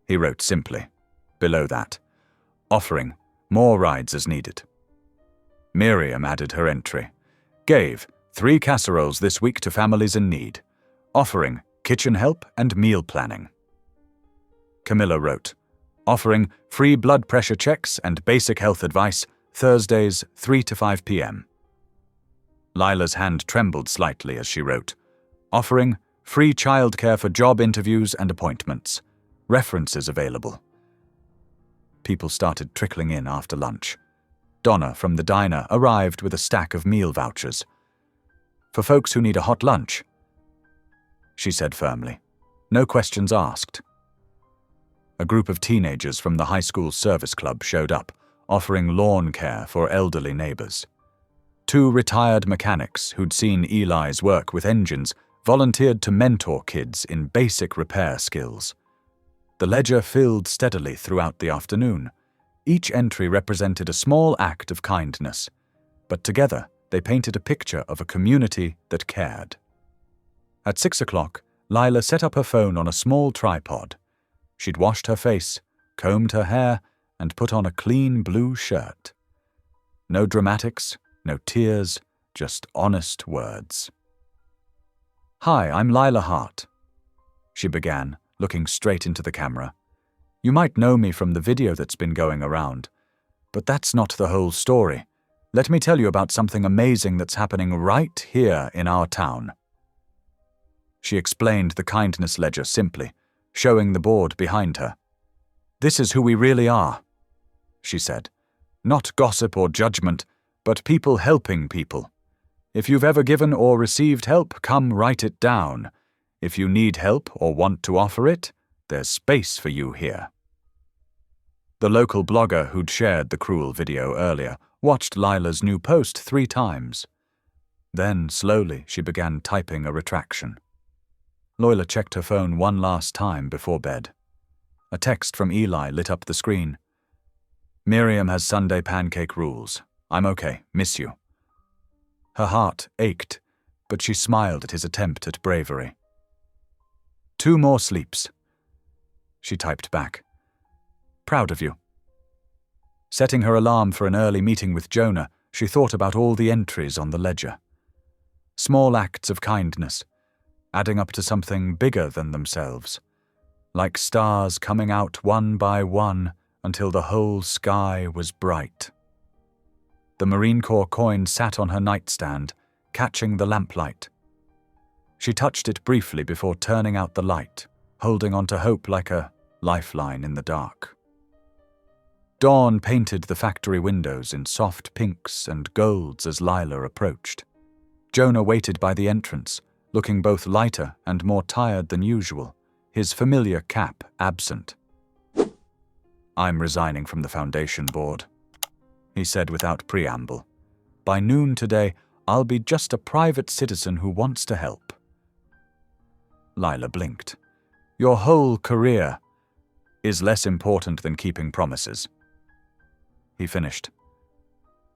He wrote simply. Below that, offering more rides as needed. Miriam added her entry. "Gave 3 casseroles this week to families in need. Offering kitchen help and meal planning." Camilla wrote, "Offering free blood pressure checks and basic health advice, Thursdays 3 to 5 p.m. Lila's hand trembled slightly as she wrote, "Offering free childcare for job interviews and appointments. References available." People started trickling in after lunch. Donna from the diner arrived with a stack of meal vouchers. "For folks who need a hot lunch," she said firmly. No questions asked. A group of teenagers from the high school service club showed up, offering lawn care for elderly neighbors. 2 retired mechanics who'd seen Eli's work with engines volunteered to mentor kids in basic repair skills. The ledger filled steadily throughout the afternoon. Each entry represented a small act of kindness, but together they painted a picture of a community that cared. At 6 o'clock, Lila set up her phone on a small tripod. She'd washed her face, combed her hair, and put on a clean blue shirt. No dramatics, no tears, just honest words. "Hi, I'm Lila Hart," she began, looking straight into the camera. "You might know me from the video that's been going around, but that's not the whole story. Let me tell you about something amazing that's happening right here in our town." She explained the kindness ledger simply, showing the board behind her. "This is who we really are," she said. "Not gossip or judgment, but people helping people. If you've ever given or received help, come write it down. If you need help or want to offer it, there's space for you here." The local blogger who'd shared the cruel video earlier watched Lila's new post 3 times. Then, slowly, she began typing a retraction. Lila checked her phone one last time before bed. A text from Eli lit up the screen. "Miriam has Sunday pancake rules. I'm okay. Miss you." Her heart ached, but she smiled at his attempt at bravery. 2 more sleeps. she typed back. Proud of you. Setting her alarm for an early meeting with Jonah, she thought about all the entries on the ledger. Small acts of kindness, adding up to something bigger than themselves, like stars coming out one by one until the whole sky was bright. The Marine Corps coin sat on her nightstand, catching the lamplight. She touched it briefly before turning out the light, holding on to hope like a lifeline in the dark. Dawn painted the factory windows in soft pinks and golds as Lila approached. Jonah waited by the entrance, looking both lighter and more tired than usual, his familiar cap absent. I'm resigning from the foundation board, he said without preamble. By noon today, I'll be just a private citizen who wants to help. Lila blinked. Your whole career is less important than keeping promises. He finished.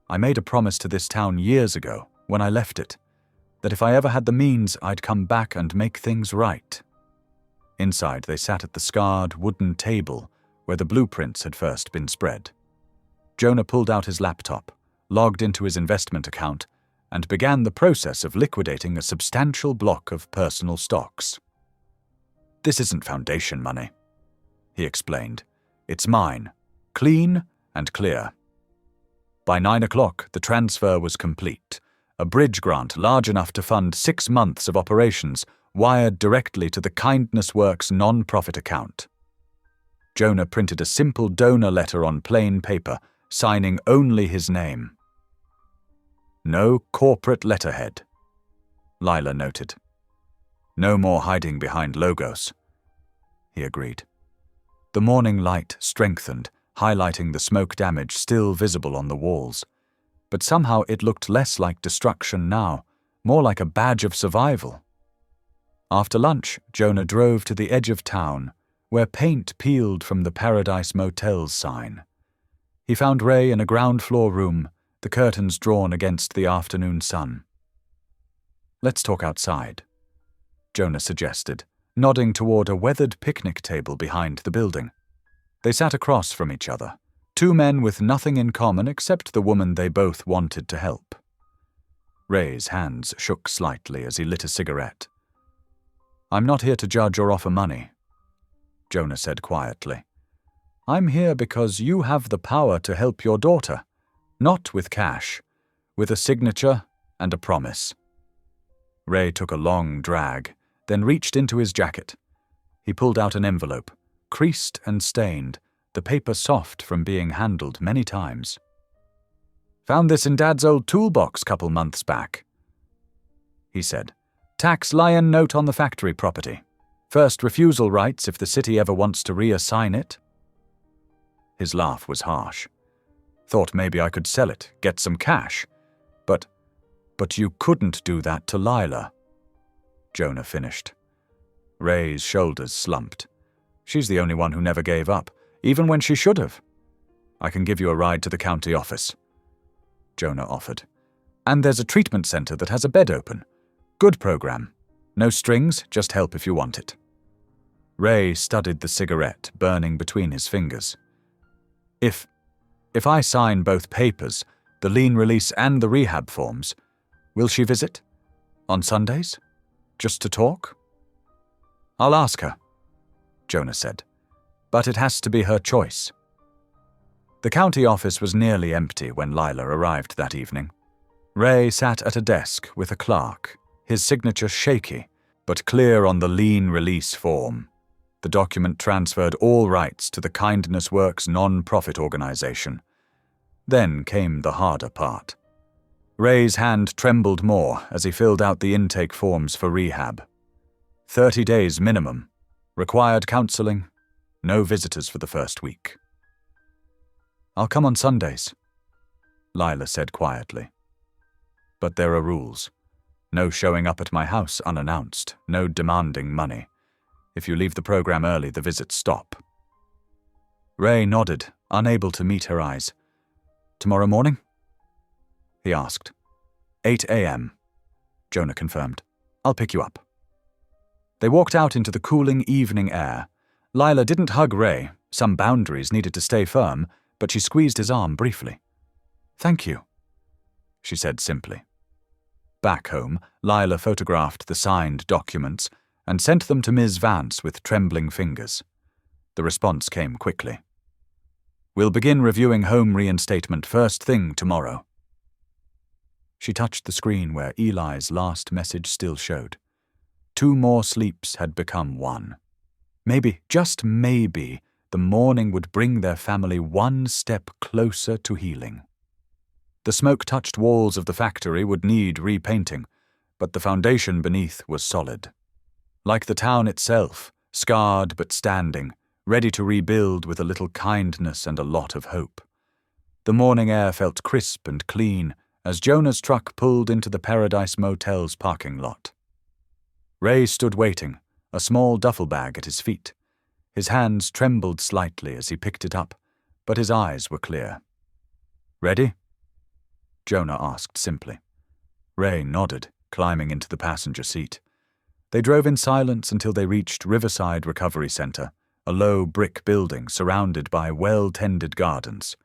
I made a promise to this town years ago, when I left it, that if I ever had the means, I'd come back and make things right. Inside, they sat at the scarred wooden table where the blueprints had first been spread. Jonah pulled out his laptop, logged into his investment account, and began the process of liquidating a substantial block of personal stocks. This isn't foundation money, he explained. It's mine, clean and clear. By 9 o'clock, the transfer was complete. A bridge grant large enough to fund 6 months of operations wired directly to the Kindness Works non-profit account. Jonah printed a simple donor letter on plain paper, signing only his name. No corporate letterhead, Lila noted. No more hiding behind logos, he agreed. The morning light strengthened, highlighting the smoke damage still visible on the walls. But somehow it looked less like destruction now, more like a badge of survival. After lunch, Jonah drove to the edge of town, where paint peeled from the Paradise Motel's sign. He found Ray in a ground-floor room, the curtains drawn against the afternoon sun. Let's talk outside, Jonah suggested, nodding toward a weathered picnic table behind the building. They sat across from each other, 2 men with nothing in common except the woman they both wanted to help. Ray's hands shook slightly as he lit a cigarette. I'm not here to judge or offer money, Jonah said quietly. I'm here because you have the power to help your daughter, not with cash, with a signature and a promise. Ray took a long drag, then reached into his jacket. He pulled out an envelope, creased and stained, the paper soft from being handled many times. Found this in Dad's old toolbox couple months back, he said. Tax lion note on the factory property. First refusal rights if the city ever wants to reassign it. His laugh was harsh. Thought maybe I could sell it, get some cash. But you couldn't do that to Lila, Jonah finished. Ray's shoulders slumped. She's the only one who never gave up, even when she should have. I can give you a ride to the county office, Jonah offered. And there's a treatment center that has a bed open. Good program. No strings, just help if you want it. Ray studied the cigarette burning between his fingers. If I sign both papers, the lien release and the rehab forms, will she visit? On Sundays? Just to talk? I'll ask her, Jonah said. But it has to be her choice. The county office was nearly empty when Lila arrived that evening. Ray sat at a desk with a clerk, his signature shaky, but clear on the lien release form. The document transferred all rights to the Kindness Works non-profit organization. Then came the harder part. Ray's hand trembled more as he filled out the intake forms for rehab. 30 days minimum. Required counseling. No visitors for the first week. I'll come on Sundays, Lila said quietly. But there are rules. No showing up at my house unannounced, no demanding money. If you leave the program early, the visits stop. Ray nodded, unable to meet her eyes. Tomorrow morning? He asked. 8 a.m., Jonah confirmed. I'll pick you up. They walked out into the cooling evening air. Lila didn't hug Ray. Some boundaries needed to stay firm, but she squeezed his arm briefly. "Thank you," she said simply. Back home, Lila photographed the signed documents and sent them to Ms. Vance with trembling fingers. The response came quickly. "We'll begin reviewing home reinstatement first thing tomorrow." She touched the screen where Eli's last message still showed. 2 more sleeps had become 1. Maybe, just maybe, the morning would bring their family 1 step closer to healing. The smoke-touched walls of the factory would need repainting, but the foundation beneath was solid. Like the town itself, scarred but standing, ready to rebuild with a little kindness and a lot of hope. The morning air felt crisp and clean as Jonah's truck pulled into the Paradise Motel's parking lot. Ray stood waiting, a small duffel bag at his feet. His hands trembled slightly as he picked it up, but his eyes were clear. "Ready?" Jonah asked simply. Ray nodded, climbing into the passenger seat. They drove in silence until they reached Riverside Recovery Center, a low brick building surrounded by well-tended gardens.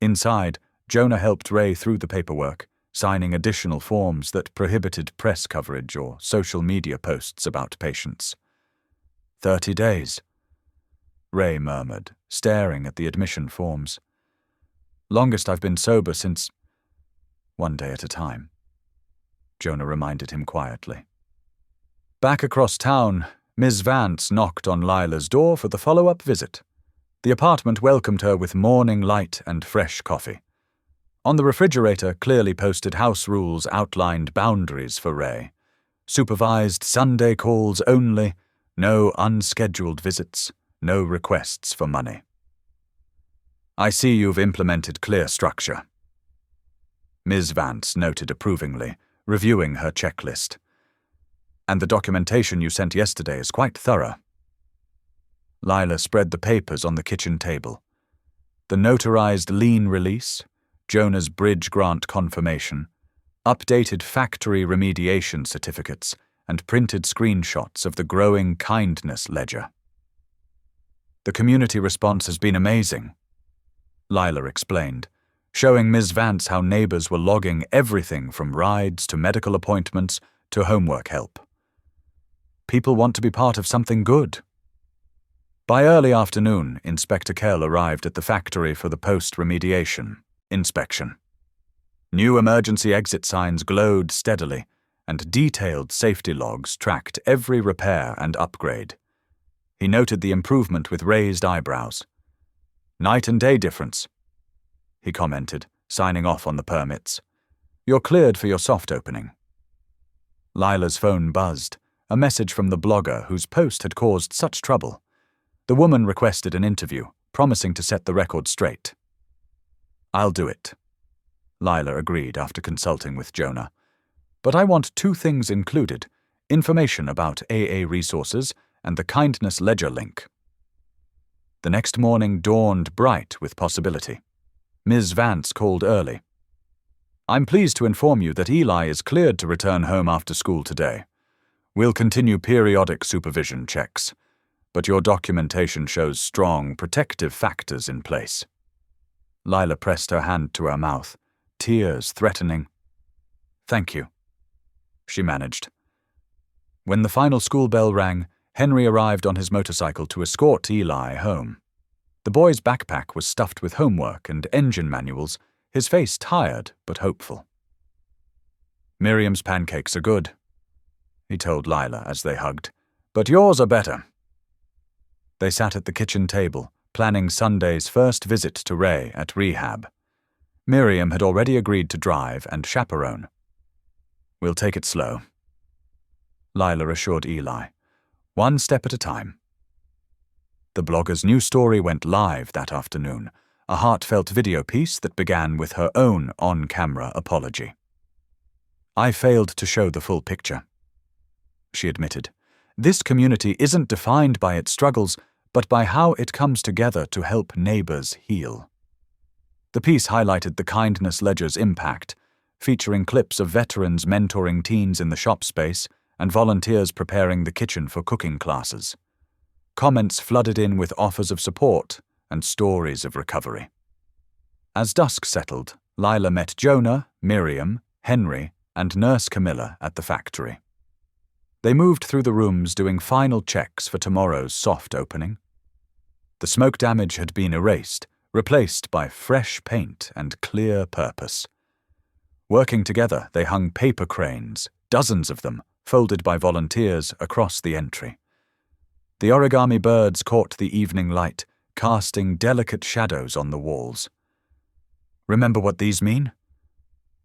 Inside, Jonah helped Ray through the paperwork, signing additional forms that prohibited press coverage or social media posts about patients. 30 days, Ray murmured, staring at the admission forms. "Longest I've been sober since—" "1 day at a time," Jonah reminded him quietly. Back across town, Ms. Vance knocked on Lila's door for the follow-up visit. The apartment welcomed her with morning light and fresh coffee. On the refrigerator, clearly posted house rules outlined boundaries for Ray. Supervised Sunday calls only, no unscheduled visits, no requests for money. "I see you've implemented clear structure," Ms. Vance noted approvingly, reviewing her checklist. "And the documentation you sent yesterday is quite thorough." Lila spread the papers on the kitchen table. The notarized lien release, Jonah's bridge grant confirmation, updated factory remediation certificates, and printed screenshots of the growing kindness ledger. "The community response has been amazing," Lila explained, showing Ms. Vance how neighbors were logging everything from rides to medical appointments to homework help. "People want to be part of something good." By early afternoon, Inspector Kell arrived at the factory for the post-remediation inspection. New emergency exit signs glowed steadily, and detailed safety logs tracked every repair and upgrade. He noted the improvement with raised eyebrows. "Night and day difference," he commented, signing off on the permits. "You're cleared for your soft opening." Lila's phone buzzed, a message from the blogger whose post had caused such trouble. The woman requested an interview, promising to set the record straight. "I'll do it," Lila agreed after consulting with Jonah. "But I want 2 things included: information about AA resources and the Kindness Ledger link." The next morning dawned bright with possibility. Ms. Vance called early. "I'm pleased to inform you that Eli is cleared to return home after school today. We'll continue periodic supervision checks, but your documentation shows strong protective factors in place." Lila pressed her hand to her mouth, tears threatening. "Thank you," she managed. When the final school bell rang, Henry arrived on his motorcycle to escort Eli home. The boy's backpack was stuffed with homework and engine manuals, his face tired but hopeful. "Miriam's pancakes are good," he told Lila as they hugged, "but yours are better." They sat at the kitchen table, planning Sunday's first visit to Ray at rehab. Miriam had already agreed to drive and chaperone. "We'll take it slow," Lila assured Eli. "1 step at a time." The blogger's new story went live that afternoon, a heartfelt video piece that began with her own on-camera apology. "I failed to show the full picture," she admitted. "This community isn't defined by its struggles, but by how it comes together to help neighbors heal." The piece highlighted the Kindness Ledger's impact, featuring clips of veterans mentoring teens in the shop space and volunteers preparing the kitchen for cooking classes. Comments flooded in with offers of support and stories of recovery. As dusk settled, Lila met Jonah, Miriam, Henry, and Nurse Camilla at the factory. They moved through the rooms doing final checks for tomorrow's soft opening. The smoke damage had been erased, replaced by fresh paint and clear purpose. Working together, they hung paper cranes, dozens of them, folded by volunteers across the entry. The origami birds caught the evening light, casting delicate shadows on the walls. "Remember what these mean?"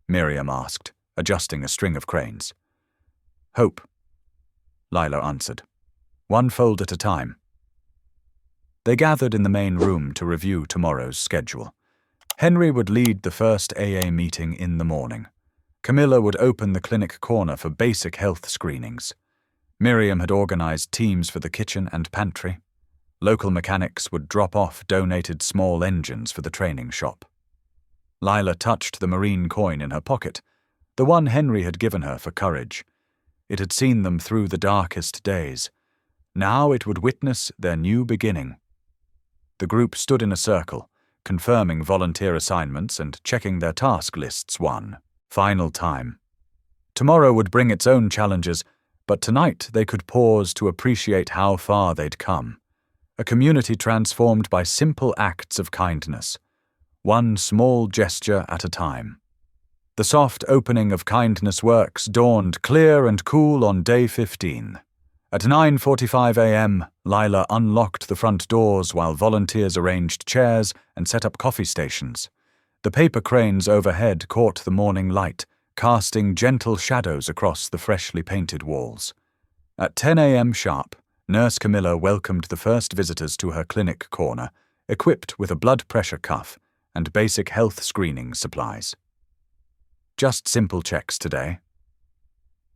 Miriam asked, adjusting a string of cranes. "Hope," Lila answered. "One fold at a time." They gathered in the main room to review tomorrow's schedule. Henry would lead the first AA meeting in the morning. Camilla would open the clinic corner for basic health screenings. Miriam had organized teams for the kitchen and pantry. Local mechanics would drop off donated small engines for the training shop. Lila touched the marine coin in her pocket, the one Henry had given her for courage. It had seen them through the darkest days. Now it would witness their new beginning. The group stood in a circle, confirming volunteer assignments and checking their task lists one final time. Tomorrow would bring its own challenges, but tonight they could pause to appreciate how far they'd come. A community transformed by simple acts of kindness, one small gesture at a time. The soft opening of Kindness Works dawned clear and cool on day 15. At 9:45 a.m., Lila unlocked the front doors while volunteers arranged chairs and set up coffee stations. The paper cranes overhead caught the morning light, casting gentle shadows across the freshly painted walls. At 10 a.m. sharp, Nurse Camilla welcomed the first visitors to her clinic corner, equipped with a blood pressure cuff and basic health screening supplies. "Just simple checks today,"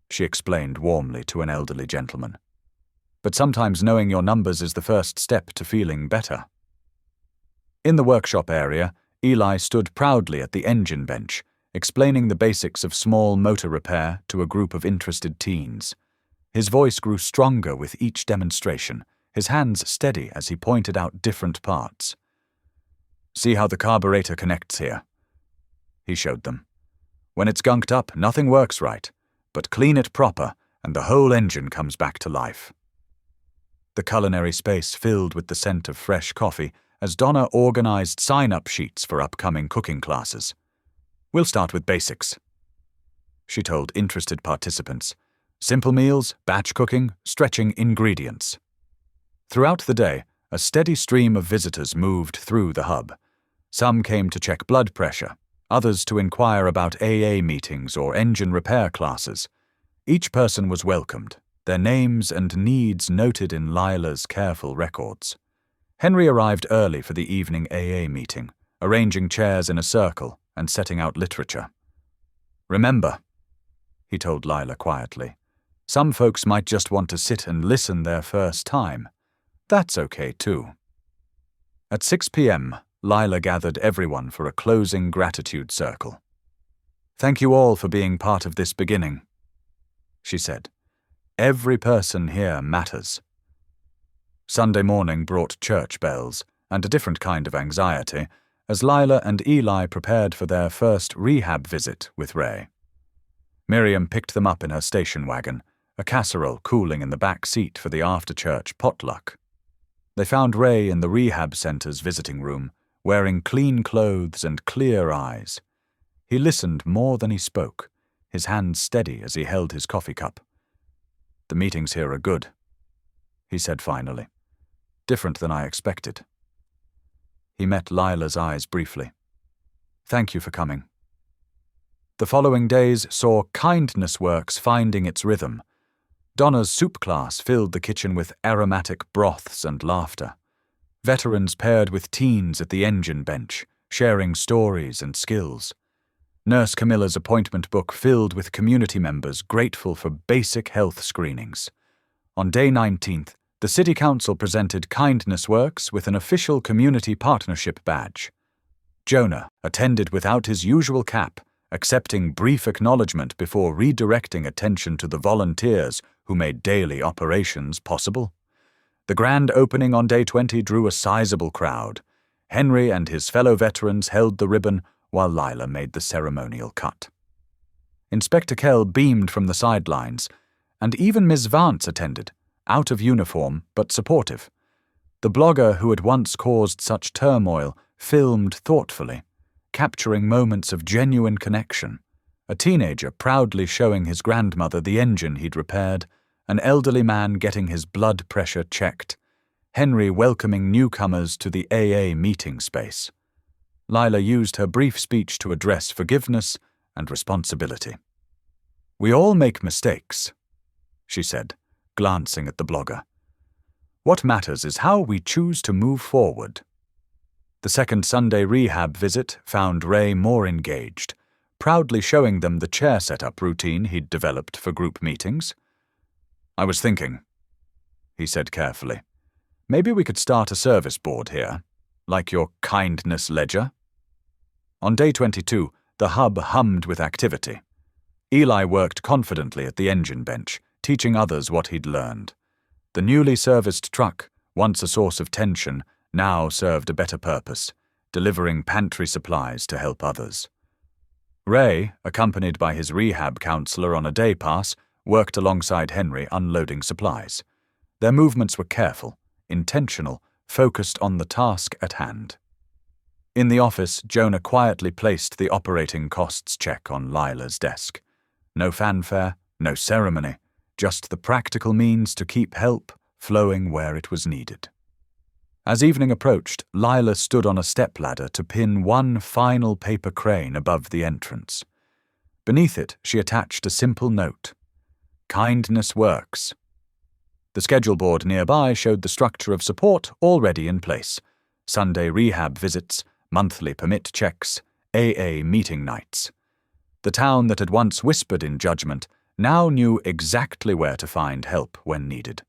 she explained warmly to an elderly gentleman. "But sometimes knowing your numbers is the first step to feeling better." In the workshop area, Eli stood proudly at the engine bench, explaining the basics of small motor repair to a group of interested teens. His voice grew stronger with each demonstration, his hands steady as he pointed out different parts. "See how the carburetor connects here?" He showed them. "When it's gunked up, nothing works right, but clean it proper and the whole engine comes back to life." The culinary space filled with the scent of fresh coffee as Donna organized sign-up sheets for upcoming cooking classes. "We'll start with basics," she told interested participants. "Simple meals, batch cooking, stretching ingredients." Throughout the day, a steady stream of visitors moved through the hub. Some came to check blood pressure, others to inquire about AA meetings or engine repair classes. Each person was welcomed, their names and needs noted in Lila's careful records. Henry arrived early for the evening AA meeting, arranging chairs in a circle and setting out literature. "Remember," he told Lila quietly, "some folks might just want to sit and listen their first time. That's okay too." At 6 p.m., Lila gathered everyone for a closing gratitude circle. "Thank you all for being part of this beginning," she said. "Every person here matters." Sunday morning brought church bells and a different kind of anxiety as Lila and Eli prepared for their first rehab visit with Ray. Miriam picked them up in her station wagon, a casserole cooling in the back seat for the after-church potluck. They found Ray in the rehab center's visiting room, wearing clean clothes and clear eyes. He listened more than he spoke, his hands steady as he held his coffee cup. "The meetings here are good," he said finally. "Different than I expected." He met Lila's eyes briefly. "Thank you for coming." The following days saw Kindness Works finding its rhythm. Donna's soup class filled the kitchen with aromatic broths and laughter. Veterans paired with teens at the engine bench, sharing stories and skills. Nurse Camilla's appointment book filled with community members grateful for basic health screenings. On day 19th, the City Council presented Kindness Works with an official community partnership badge. Jonah attended without his usual cap, accepting brief acknowledgement before redirecting attention to the volunteers who made daily operations possible. The grand opening on day 20 drew a sizable crowd. Henry and his fellow veterans held the ribbon while Lila made the ceremonial cut. Inspector Kell beamed from the sidelines, and even Miss Vance attended, out of uniform but supportive. The blogger who had once caused such turmoil filmed thoughtfully, capturing moments of genuine connection. A teenager proudly showing his grandmother the engine he'd repaired, an elderly man getting his blood pressure checked, Henry welcoming newcomers to the AA meeting space. Lila used her brief speech to address forgiveness and responsibility. "We all make mistakes," she said, glancing at the blogger. "What matters is how we choose to move forward." The second Sunday rehab visit found Ray more engaged, proudly showing them the chair setup routine he'd developed for group meetings. "I was thinking," he said carefully, "maybe we could start a service board here, like your kindness ledger." On day 22, the hub hummed with activity. Eli worked confidently at the engine bench, teaching others what he'd learned. The newly serviced truck, once a source of tension, now served a better purpose, delivering pantry supplies to help others. Ray, accompanied by his rehab counselor on a day pass, worked alongside Henry unloading supplies. Their movements were careful, intentional, focused on the task at hand. In the office, Jonah quietly placed the operating costs check on Lila's desk. No fanfare, no ceremony, just the practical means to keep help flowing where it was needed. As evening approached, Lila stood on a stepladder to pin one final paper crane above the entrance. Beneath it, she attached a simple note: "Kindness works." The schedule board nearby showed the structure of support already in place: Sunday rehab visits, monthly permit checks, AA meeting nights. The town that had once whispered in judgment now knew exactly where to find help when needed.